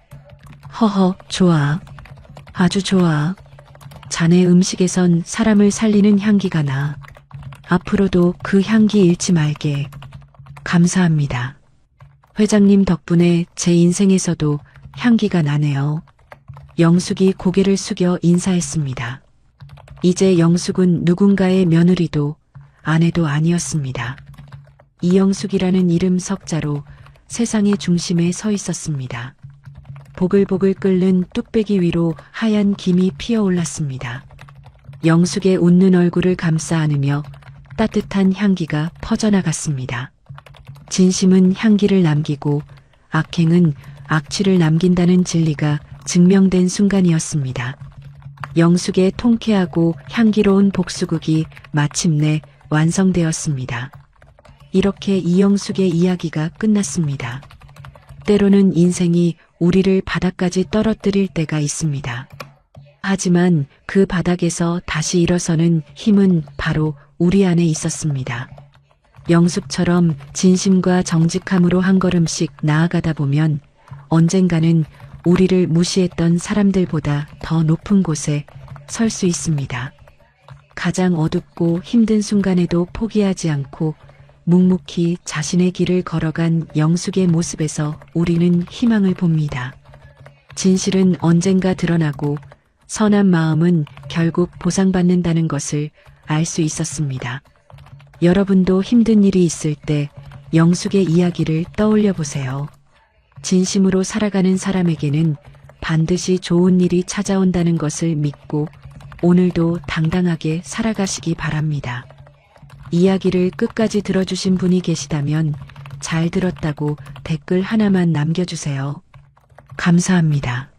허허, 좋아. 아주 좋아. 자네 음식에선 사람을 살리는 향기가 나. 앞으로도 그 향기 잃지 말게. 감사합니다. 회장님 덕분에 제 인생에서도 향기가 나네요. 영숙이 고개를 숙여 인사했습니다. 이제 영숙은 누군가의 며느리도 아내도 아니었습니다. 이영숙이라는 이름 석자로 세상의 중심에 서 있었습니다. 보글보글 끓는 뚝배기 위로 하얀 김이 피어올랐습니다. 영숙의 웃는 얼굴을 감싸 안으며 따뜻한 향기가 퍼져나갔습니다. 진심은 향기를 남기고 악행은 악취를 남긴다는 진리가 증명된 순간이었습니다. 영숙의 통쾌하고 향기로운 복수극이 마침내 완성되었습니다. 이렇게 이영숙의 이야기가 끝났습니다. 때로는 인생이 우리를 바닥까지 떨어뜨릴 때가 있습니다. 하지만 그 바닥에서 다시 일어서는 힘은 바로 우리 안에 있었습니다. 영숙처럼 진심과 정직함으로 한 걸음씩 나아가다 보면 언젠가는 우리를 무시했던 사람들보다 더 높은 곳에 설 수 있습니다. 가장 어둡고 힘든 순간에도 포기하지 않고 묵묵히 자신의 길을 걸어간 영숙의 모습에서 우리는 희망을 봅니다. 진실은 언젠가 드러나고 선한 마음은 결국 보상받는다는 것을 알 수 있었습니다. 여러분도 힘든 일이 있을 때 영숙의 이야기를 떠올려 보세요. 진심으로 살아가는 사람에게는 반드시 좋은 일이 찾아온다는 것을 믿고 오늘도 당당하게 살아가시기 바랍니다. 이야기를 끝까지 들어주신 분이 계시다면 잘 들었다고 댓글 하나만 남겨주세요. 감사합니다.